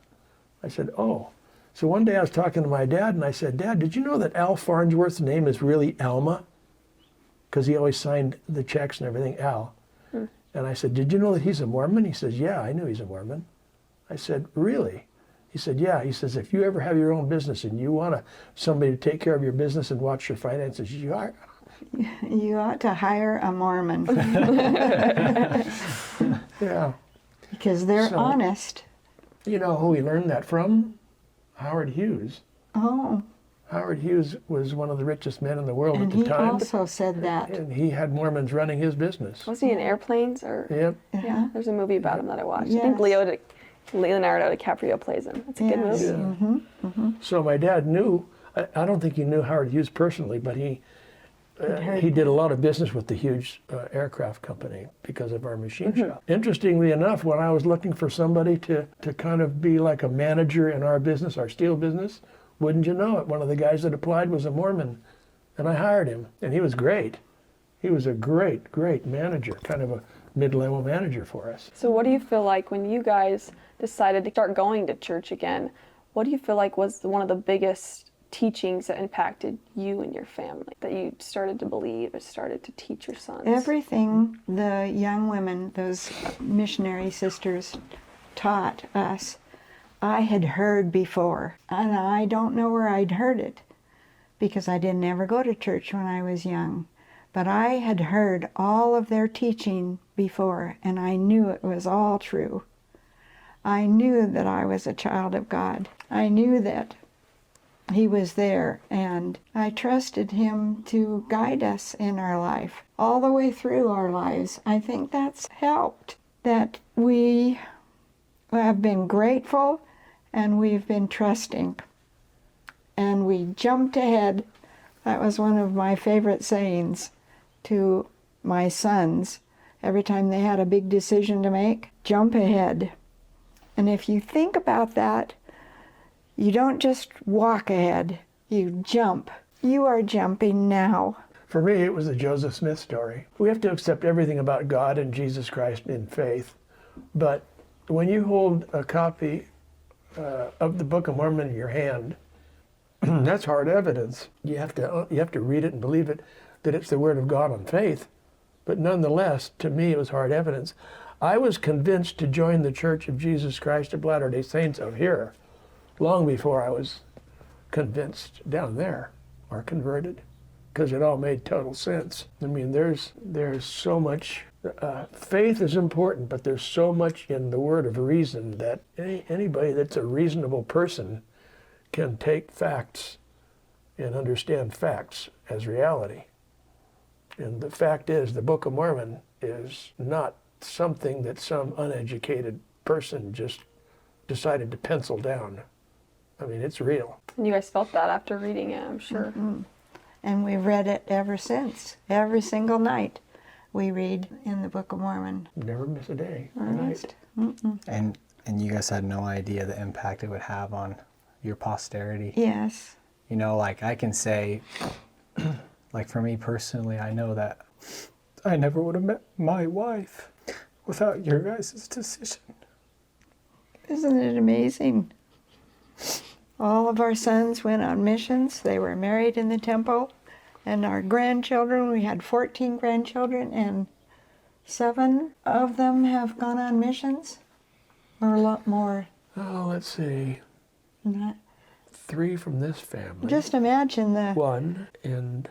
I said, "Oh." So one day I was talking to my dad, and I said, "Dad, did you know that Al Farnsworth's name is really Alma?" Because he always signed the checks and everything, Al. And I said, "Did you know that he's a Mormon?" He says, "Yeah, I knew he's a Mormon." I said, "Really?" He said, "Yeah." He says, "If you ever have your own business and you want somebody to take care of your business and watch your finances, you ought to hire a Mormon Yeah. because they're So- honest. You know who he learned that from? Howard Hughes. Oh, Howard Hughes was one of the richest men in the world and at the he time. also said that. And he had Mormons running his business. Was he in airplanes or? Yep. Yeah, there's a movie about him that I watched. I Yes. think Leonardo DiCaprio plays him. It's a good Yes. movie. Yeah. So my dad knew, I don't think he knew Howard Hughes personally, but he did a lot of business with the Hughes aircraft company because of our machine shop. Interestingly enough, when I was looking for somebody to kind of be like a manager in our business, our steel business, wouldn't you know it, one of the guys that applied was a Mormon, and I hired him, and he was great. He was a great, great manager, kind of a mid-level manager for us. So what do you feel like when you guys decided to start going to church again? What do you feel like was one of the biggest teachings that impacted you and your family, that you started to believe or started to teach your sons? Everything the young women, those missionary sisters, taught us, I had heard before. And I don't know where I'd heard it, because I didn't ever go to church when I was young. But I had heard all of their teaching before, and I knew it was all true. I knew that I was a child of God. I knew that He was there, and I trusted Him to guide us in our life, all the way through our lives. I think that's helped, that we have been grateful and we've been trusting. And we jumped ahead. That was one of my favorite sayings to my sons. Every time they had a big decision to make, jump ahead. And if you think about that, you don't just walk ahead, you jump. You are jumping now. For me, it was the Joseph Smith story. We have to accept everything about God and Jesus Christ in faith. But when you hold a copy of the Book of Mormon in your hand, that's hard evidence. You have to read it and believe it, that it's the Word of God on faith. But nonetheless, to me, it was hard evidence. I was convinced to join the Church of Jesus Christ of Latter-day Saints of here long before I was convinced down there or converted, because it all made total sense. I mean, there's so much, faith is important, but there's so much in the word of reason that anybody that's a reasonable person can take facts and understand facts as reality. And the fact is, the Book of Mormon is not something that some uneducated person just decided to pencil down. I mean, it's real. And you guys felt that after reading it, I'm sure. And we've read it ever since. Every single night we read in the Book of Mormon. Never miss a day. or Honest. night. And you guys had no idea the impact it would have on your posterity. Yes. You know, like I can say, like for me personally, I know that I never would have met my wife without your guys' decision. Isn't it amazing? All of our sons went on missions. They were married in the temple. And our grandchildren, we had 14 grandchildren, and 7 of them have gone on missions. Or a lot more Oh, let's see. than that. 3 from this family. Just imagine the 1 and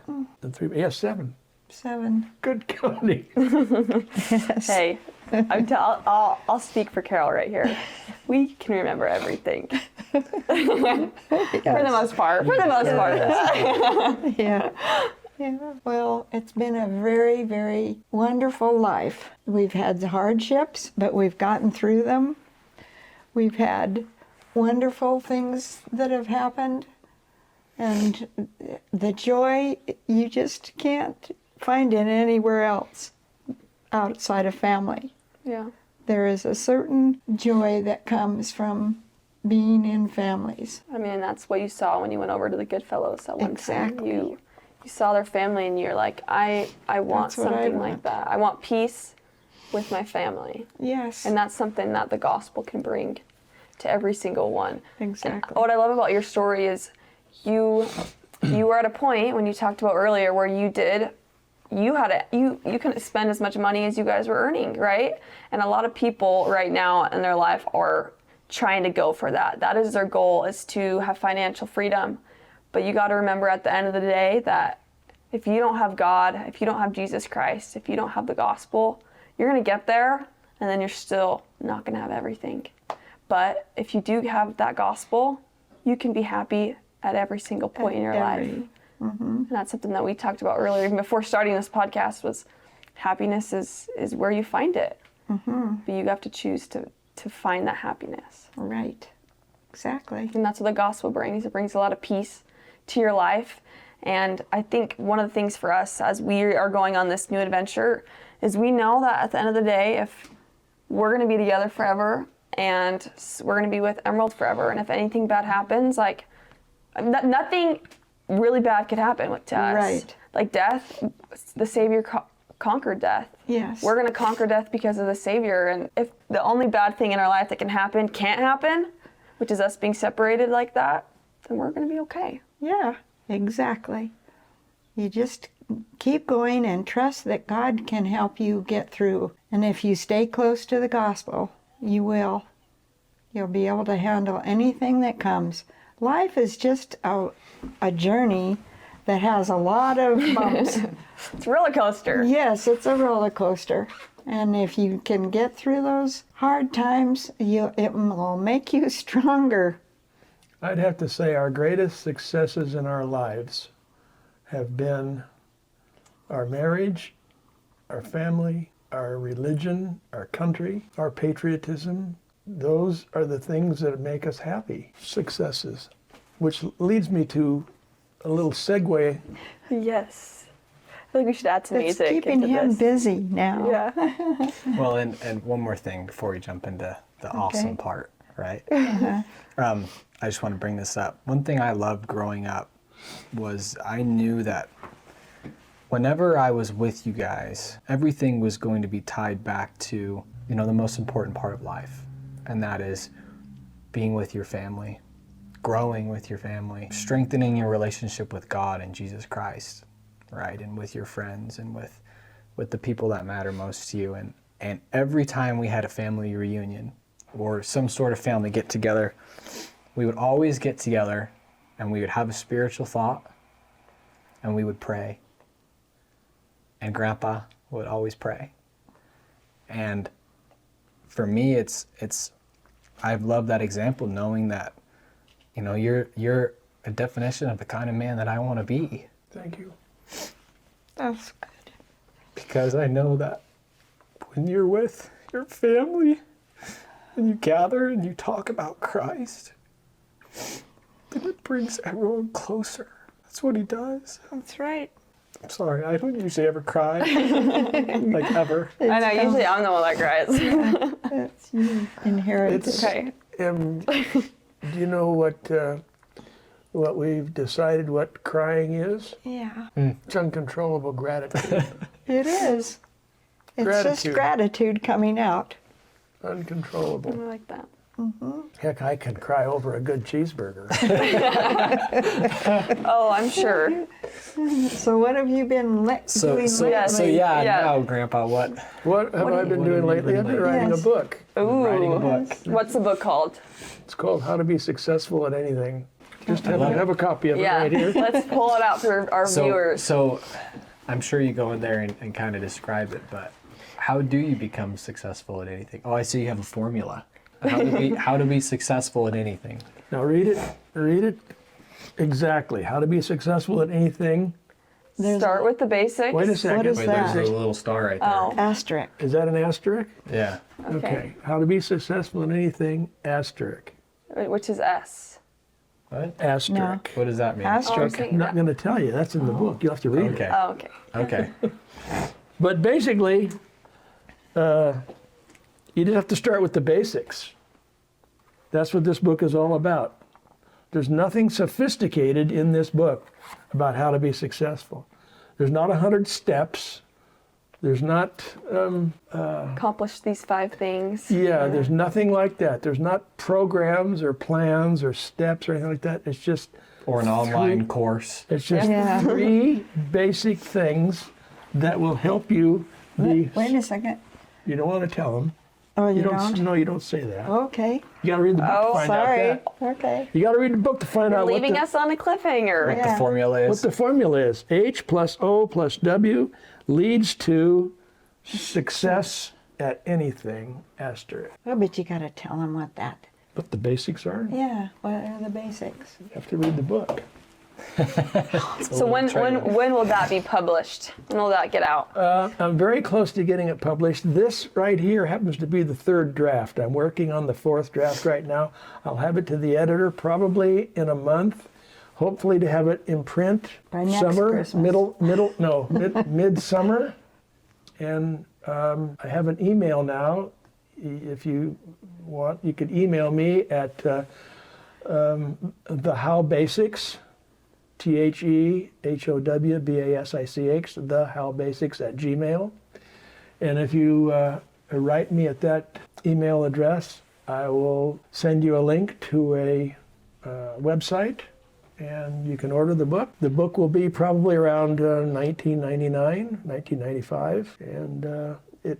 3. Yeah, 7. 7. Good counting. Yes. Hey, I'll speak for Carol right here. We can remember everything. For the most part. Yeah. Yeah. Well, it's been a very, very wonderful life. We've had the hardships, but we've gotten through them. We've had wonderful things that have happened, and the joy you just can't find it anywhere else outside of family. Yeah. There is a certain joy that comes from being in families. I mean, that's what you saw when you went over to the Goodfellows at one Exactly. time. You saw their family and you're like, I want That's what I something like want. that. I want peace with my family. Yes. And that's something that the gospel can bring to every single one. Exactly. And what I love about your story is you were at a point when you talked about earlier where you couldn't spend as much money as you guys were earning, right? And a lot of people right now in their life are trying to go for that. That is their goal, is to have financial freedom. But you got to remember at the end of the day that if you don't have God, if you don't have Jesus Christ, if you don't have the gospel, you're going to get there and then you're still not going to have everything. But if you do have that gospel, you can be happy at every single point in your life. And that's something that we talked about earlier, even before starting this podcast, was happiness is where you find it. But you have to choose to find that happiness. Right. Exactly. And that's what the gospel brings. It brings a lot of peace to your life. And I think one of the things for us as we are going on this new adventure is we know that at the end of the day, if we're going to be together forever and we're going to be with Emerald forever, and if anything bad happens, like nothing really bad could happen to us. Right. Like death, the Savior conquered death. Yes. We're going to conquer death because of the Savior. And if the only bad thing in our life that can happen can't happen, which is us being separated like that, then we're going to be okay. Yeah, exactly. You just keep going and trust that God can help you get through. And if you stay close to the gospel, you will. You'll be able to handle anything that comes. Life is just a journey that has a lot of bumps. It's a roller coaster. Yes, it's a roller coaster. And if you can get through those hard times, it will make you stronger. I'd have to say our greatest successes in our lives have been our marriage, our family, our religion, our country, our patriotism. Those are the things that make us happy. Successes. Which leads me to a little segue. Yes. I feel like we should add some It's music keeping into him this. busy now. Yeah. Well, and one more thing before we jump into the awesome part, right? I just want to bring this up. One thing I loved growing up was I knew that whenever I was with you guys, everything was going to be tied back to, the most important part of life. And that is being with your family, growing with your family, strengthening your relationship with God and Jesus Christ, right? And with your friends and with the people that matter most to you. And And every time we had a family reunion or some sort of family get together, we would always get together and we would have a spiritual thought and we would pray. And Grandpa would always pray. And for me, it's I've loved that example, knowing that, you know, you're a definition of the kind of man that I want to be. Thank you. That's good. Because I know that when you're with your family and you gather and you talk about Christ, then it brings everyone closer. That's what he does. That's right. I'm sorry, I don't usually ever cry. Like ever. I know, usually I'm the one that cries. That's you inherited. It's, Okay. do you know what we've decided what crying is? Yeah, It's uncontrollable gratitude. it is. It's just Gratitude. gratitude coming out. Uncontrollable. I like that. Heck, I can cry over a good cheeseburger. Oh, I'm sure. So what have you been doing So lately? yeah, Yeah. now, Grandpa, what? What have I been doing lately? I've been writing a Yes. book. Writing a Ooh. book. What's the book called? It's called How to Be Successful at Anything. Just I love it. have a copy of it Yeah. right here. Let's pull it out for our viewers. So I'm sure you go in there and kind of describe it, but how do you become successful at anything? Oh, I see you have a formula. How to be successful at anything. Now read it. Read it. Exactly. How to be successful at anything. Start with the basics. Wait a second. is that? There's a little star right there. Oh, Asterisk. Is that an asterisk? Yeah. okay. How to be successful in anything, asterisk. Which is S. What? Asterisk. What does that mean? Oh, I was Asterisk. thinking I'm not that. going to tell you. That's in the book. You'll have to read Okay. it. Oh, okay. Okay. But basically, you just have to start with the basics. That's what this book is all about. There's nothing sophisticated in this book about how to be successful. There's not 100 steps. There's not, Accomplish these 5 things. there's nothing like that. There's not programs or plans or steps or anything like that. It's just Or an online course. It's just Yeah. 3 basic things that will help you be. Wait a second. You don't want to tell them. Oh, you don't. don't? No, you don't say that. Okay. You got to read the book Oh, to find Sorry. out that. Okay. You got to read the book to find out what Leaving the, us on a cliffhanger. What Yeah. the formula what is. the formula is. H plus O plus W leads to success at anything. Asterisk. Oh, but you got to tell them what that. What the basics are. Yeah. What are the basics? You have to read the book. So when will that be published? When will that get out? I'm very close to getting it published. This right here happens to be the 3rd draft. I'm working on the 4th draft right now. I'll have it to the editor probably in a month. Hopefully to have it in print By next summer, Christmas. midsummer. And I have an email now. If you want, you could email me at the How Basics. THEHOWBASICH, thehowbasics@gmail. And if you write me at that email address, I will send you a link to a website and you can order the book. The book will be probably around 1999, 1995, and it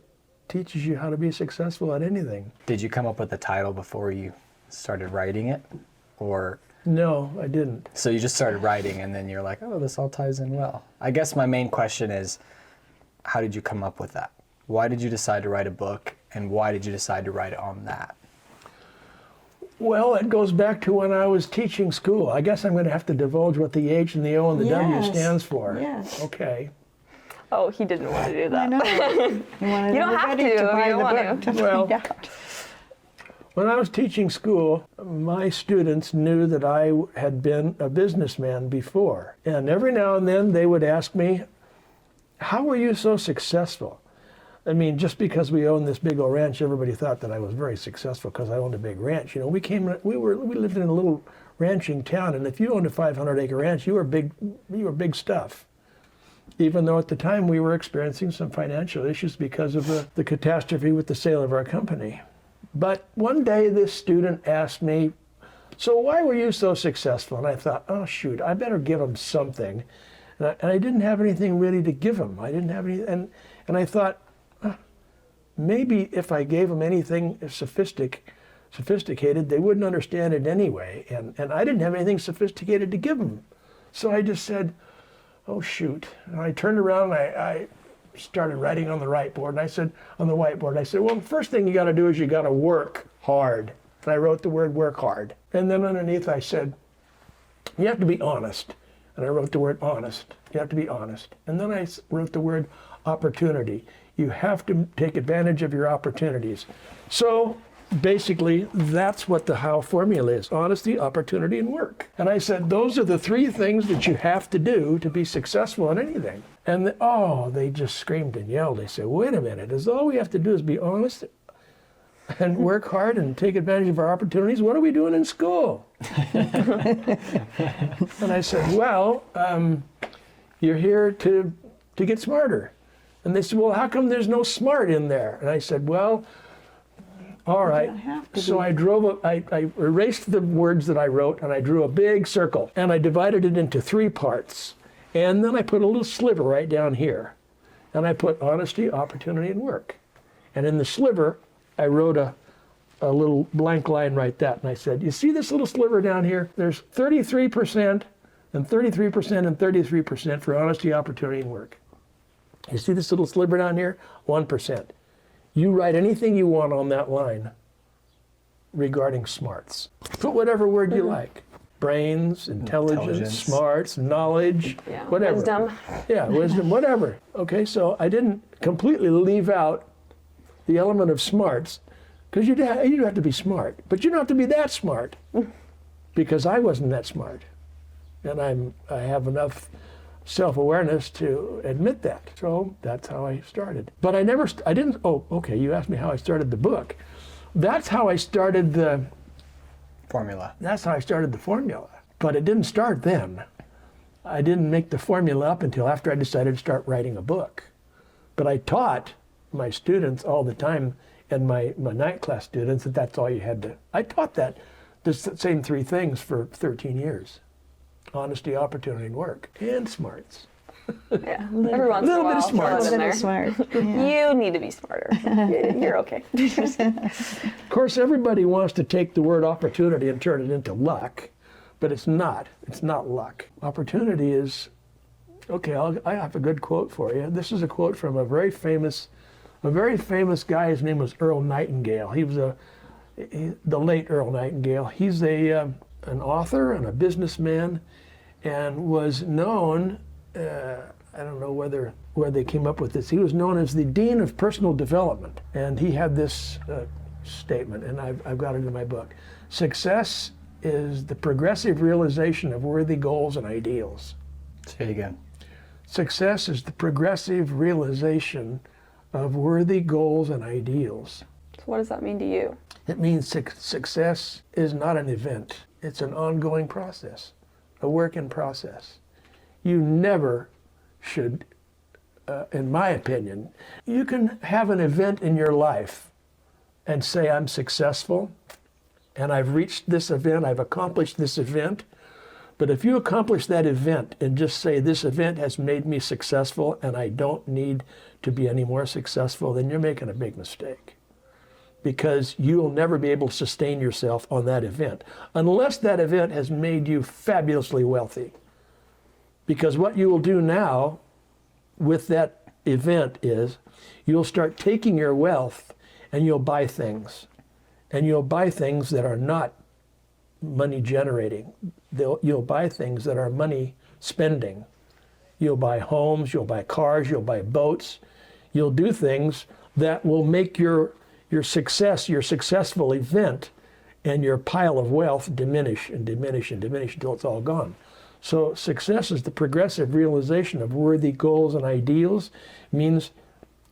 teaches you how to be successful at anything. Did you come up with the title before you started writing it? Or No, I didn't. so you just started writing and then you're like, oh, this all ties in well. I guess my main question is, how did you come up with that? Why did you decide to write a book, and why did you decide to write it on that? Well, it goes back to when I was teaching school. I guess I'm going to have to divulge what the H and the O and the W Yes. stands for. Yes. Okay. Oh, he didn't want to do that. I know. You wanted You don't have everybody to if buy you the don't book want to Well, find out. When I was teaching school, my students knew that I had been a businessman before. And every now and then they would ask me, how were you so successful? I mean, just because we owned this big old ranch, everybody thought that I was very successful because I owned a big ranch. You know, we lived in a little ranching town, and if you owned a 500-acre ranch, you were big stuff. Even though at the time we were experiencing some financial issues because of the catastrophe with the sale of our company. But one day this student asked me, so why were you so successful? And I thought, oh shoot, I better give him something. And I didn't have anything really to give him. I didn't have any, and I thought, maybe if I gave them anything sophisticated, they wouldn't understand it anyway. And I didn't have anything sophisticated to give them. So I just said, oh, shoot. And I turned around and I started writing on the whiteboard. And I said, well, the first thing you got to do is you got to work hard. And I wrote the word work hard. And then underneath I said, you have to be honest. And I wrote the word honest. You have to be honest. And then I wrote the word opportunity. You have to take advantage of your opportunities. So basically, that's what the HOW formula is: honesty, opportunity, and work. And I said, those are the 3 things that you have to do to be successful in anything. And they just screamed and yelled. They said, wait a minute, is all we have to do is be honest and work hard and take advantage of our opportunities? What are we doing in school? And I said, well, you're here to get smarter. And they said, well, how come there's no smart in there? And I said, well, all right. So I erased the words that I wrote, and I drew a big circle, and I divided it into 3 parts. And then I put a little sliver right down here. And I put honesty, opportunity, and work. And in the sliver, I wrote a little blank line right there. And I said, you see this little sliver down here? There's 33% and 33% and 33% for honesty, opportunity, and work. You see this little sliver down here? 1%. You write anything you want on that line regarding smarts. Put whatever word you like. Brains, intelligence, smarts, knowledge, whatever. Wisdom. Yeah, wisdom, whatever. Okay, so I didn't completely leave out the element of smarts, because you have to be smart, but you don't have to be that smart, because I wasn't that smart, and I have enough self-awareness to admit that. So that's how I started. But I didn't. Oh, okay. You asked me how I started the book. That's how I started the formula. That's how I started the formula. But it didn't start then. I didn't make the formula up until after I decided to start writing a book. But I taught my students all the time, and my night class students, that that's all you had to. I taught the same 3 things for 13 years: honesty, opportunity, and work, and smarts. Yeah, every once in a while, smarts. throw it in there. Smart. Yeah. You need to be smarter. You're okay. Of course, everybody wants to take the word opportunity and turn it into luck, but it's not. It's not luck. Opportunity is, okay, I have a good quote for you. This is a quote from a very famous guy. His name was Earl Nightingale. He was the late Earl Nightingale. He's an author and a businessman, and was known, I don't know where they came up with this, he was known as the Dean of Personal Development. And he had this statement, and I've got it in my book: success is the progressive realization of worthy goals and ideals. Say it again. Success is the progressive realization of worthy goals and ideals. So what does that mean to you? It means success is not an event. It's an ongoing process, a work in process. You never should, in my opinion, you can have an event in your life and say, I'm successful, and I've reached this event, I've accomplished this event. But if you accomplish that event and just say, this event has made me successful and I don't need to be any more successful, then you're making a big mistake. Because you'll never be able to sustain yourself on that event unless that event has made you fabulously wealthy. Because what you will do now with that event is you'll start taking your wealth and you'll buy things. And you'll buy things that are not money generating. You'll buy things that are money spending. You'll buy homes, you'll buy cars, you'll buy boats. You'll do things that will make your success, your successful event, and your pile of wealth diminish and diminish and diminish until it's all gone. So success is the progressive realization of worthy goals and ideals. It means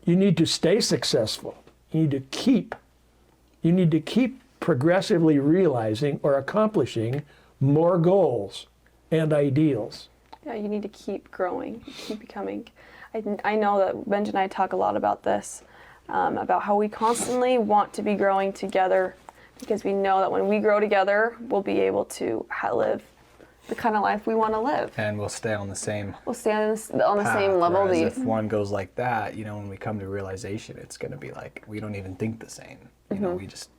you need to stay successful. You need to keep progressively realizing or accomplishing more goals and ideals. Yeah, you need to keep growing, keep becoming. I know that Benj and I talk a lot about this, about how we constantly want to be growing together, because we know that when we grow together, we'll be able to live the kind of life we want to live. And we'll stay on the same We'll stay on the same level. Whereas if one goes like that, when we come to realization, it's going to be like we don't even think the same. We just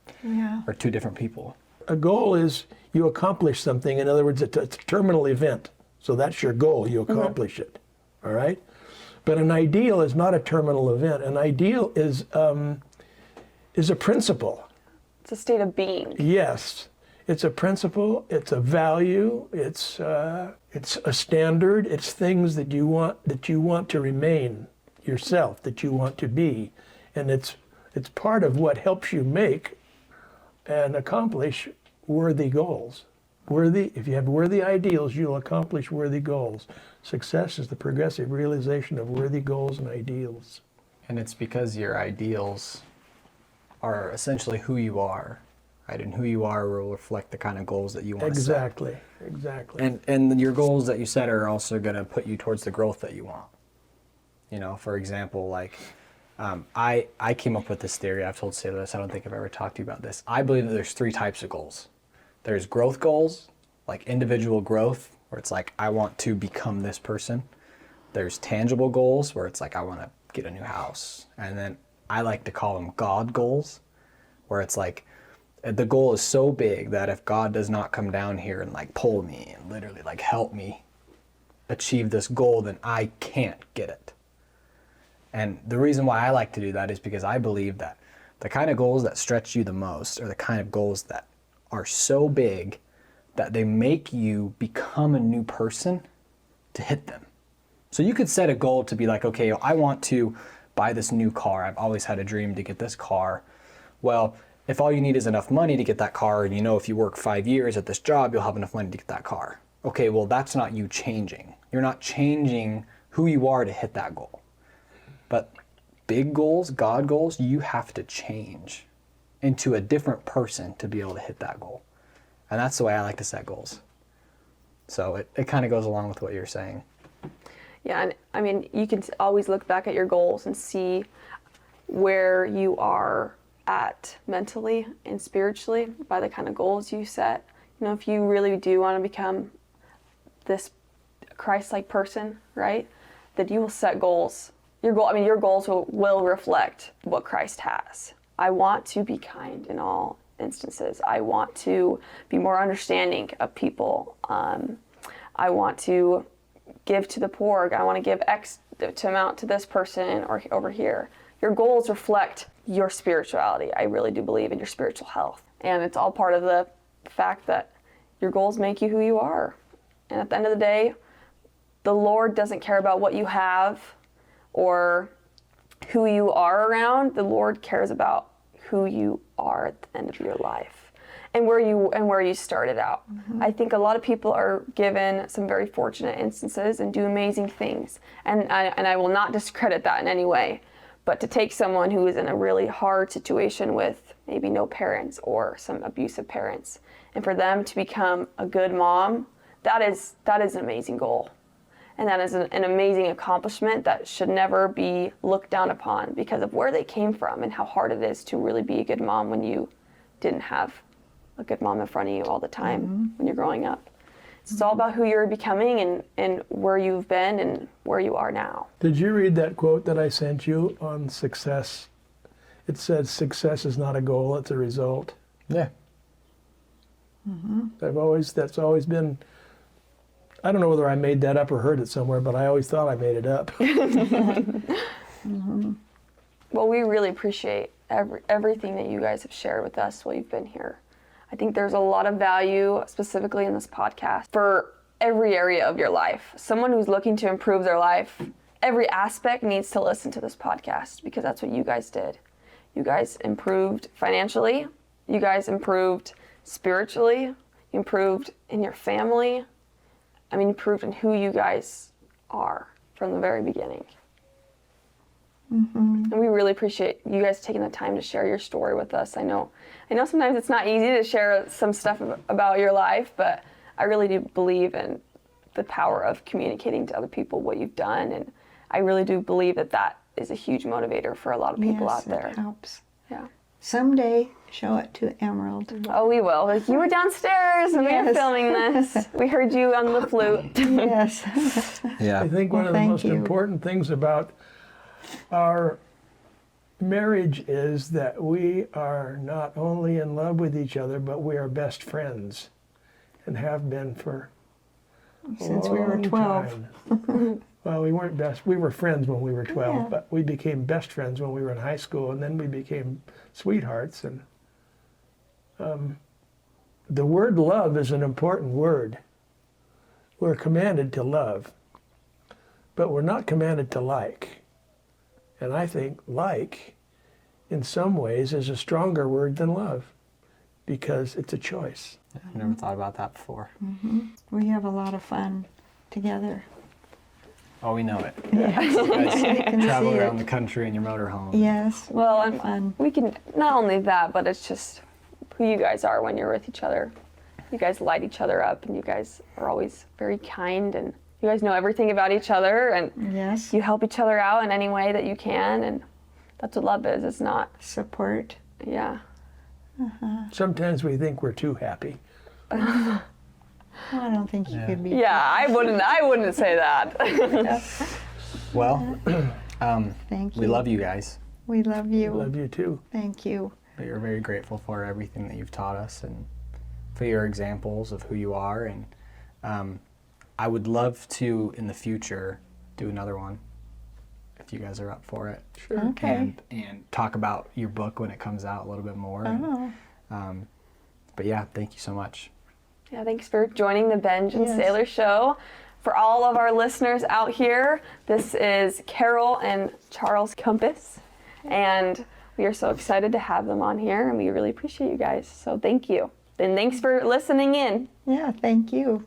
are two different people. A goal is you accomplish something. In other words, it's a terminal event. So that's your goal. You accomplish it. All right? But an ideal is not a terminal event. An ideal is a principle. It's a state of being. Yes. It's a principle, it's a value, it's a standard, it's things that you want to remain yourself, that you want to be. And it's part of what helps you make and accomplish worthy goals. If you have worthy ideals, you'll accomplish worthy goals. Success is the progressive realization of worthy goals and ideals. And it's because your ideals are essentially who you are. Right, and who you are will reflect the kind of goals that you want to set. Exactly. And your goals that you set are also going to put you towards the growth that you want. For example, like I came up with this theory. I've told Sailor this. I don't think I've ever talked to you about this. I believe that there's 3 types of goals. There's growth goals, like individual growth, where it's like I want to become this person. There's tangible goals, where it's like I want to get a new house. And then I like to call them God goals, where it's like the goal is so big that if God does not come down here and like pull me and literally like help me achieve this goal, then I can't get it. And the reason why I like to do that is because I believe that the kind of goals that stretch you the most are the kind of goals that are so big that they make you become a new person to hit them. So you could set a goal to be like, okay, I want to buy this new car. I've always had a dream to get this car. Well, if all you need is enough money to get that car, and if you work 5 years at this job, you'll have enough money to get that car. Okay, well, that's not you changing. You're not changing who you are to hit that goal. But big goals, God goals, you have to change into a different person to be able to hit that goal. And that's the way I like to set goals. So it kind of goes along with what you're saying. Yeah, and I mean, you can always look back at your goals and see where you are at mentally and spiritually by the kind of goals you set. If you really do want to become this Christ-like person, right, that you will set goals. Your goals will reflect what Christ has. I want to be kind in all instances. I want to be more understanding of people. I want to give to the poor. I want to give X amount to this person or over here. Your goals reflect your spirituality. I really do believe in your spiritual health. And it's all part of the fact that your goals make you who you are. And at the end of the day, the Lord doesn't care about what you have or who you are around. The Lord cares about who you are at the end of your life and where you started out. Mm-hmm. I think a lot of people are given some very fortunate instances and do amazing things. And I will not discredit that in any way. But to take someone who is in a really hard situation with maybe no parents or some abusive parents, and for them to become a good mom, that is an amazing goal. And that is an amazing accomplishment that should never be looked down upon because of where they came from and how hard it is to really be a good mom when you didn't have a good mom in front of you all the time when you're growing up. It's all about who you're becoming and where you've been and where you are now. Did you read that quote that I sent you on success? It said, success is not a goal, it's a result. Yeah. Mm-hmm. That's always been, I don't know whether I made that up or heard it somewhere, but I always thought I made it up. Mm-hmm. Well, we really appreciate everything that you guys have shared with us while you've been here. I think there's a lot of value, specifically in this podcast, for every area of your life. Someone who's looking to improve their life, every aspect needs to listen to this podcast because that's what you guys did. You guys improved financially. You guys improved spiritually. You improved in your family. Improved in who you guys are from the very beginning. Mm-hmm. And we really appreciate you guys taking the time to share your story with us. I know sometimes it's not easy to share some stuff about your life, but I really do believe in the power of communicating to other people what you've done, and I really do believe that is a huge motivator for a lot of people out there. It helps. Yeah. someday show it to Emerald. Oh, we will. Like, you were downstairs when we were Yes. filming this. We heard you on the flute. Yes. Yeah. I think one of the thank most you. important things about our marriage is that we are not only in love with each other, but we are best friends and have been for a Since we were long 12. time. Well, we weren't best. We were friends when we were 12, Yeah. but we became best friends when we were in high school, and then we became sweethearts. And the word love is an important word. We're commanded to love, but we're not commanded to like. And I think like, in some ways, is a stronger word than love because it's a choice. I've never thought about that before. We have a lot of fun together. Oh, we know it. Yes. You guys can travel see around it. the country in your motorhome. Yes. Well, and Fun. we can, not only that, but it's just who you guys are when you're with each other. You guys light each other up, and you guys are always very kind, and you guys know everything about each other, and Yes. you help each other out in any way that you can, and that's what love is. It's not, Support. yeah. Sometimes we think we're too happy. Well, I don't think you could be. Yeah, I wouldn't say that. Well, Thank you. we love you guys. We love you. Love you too. Thank you. We are very grateful for everything that you've taught us and for your examples of who you are. And I would love to, in the future, do another one if you guys are up for it. Sure. Okay. And talk about your book when it comes out a little bit more. Oh. But yeah, thank you so much. Yeah, thanks for joining the Benj and Yes. Sailor Show. For all of our listeners out here, this is Carol and Charles Compas, and we are so excited to have them on here, and we really appreciate you guys. So thank you. And thanks for listening in. Yeah, thank you.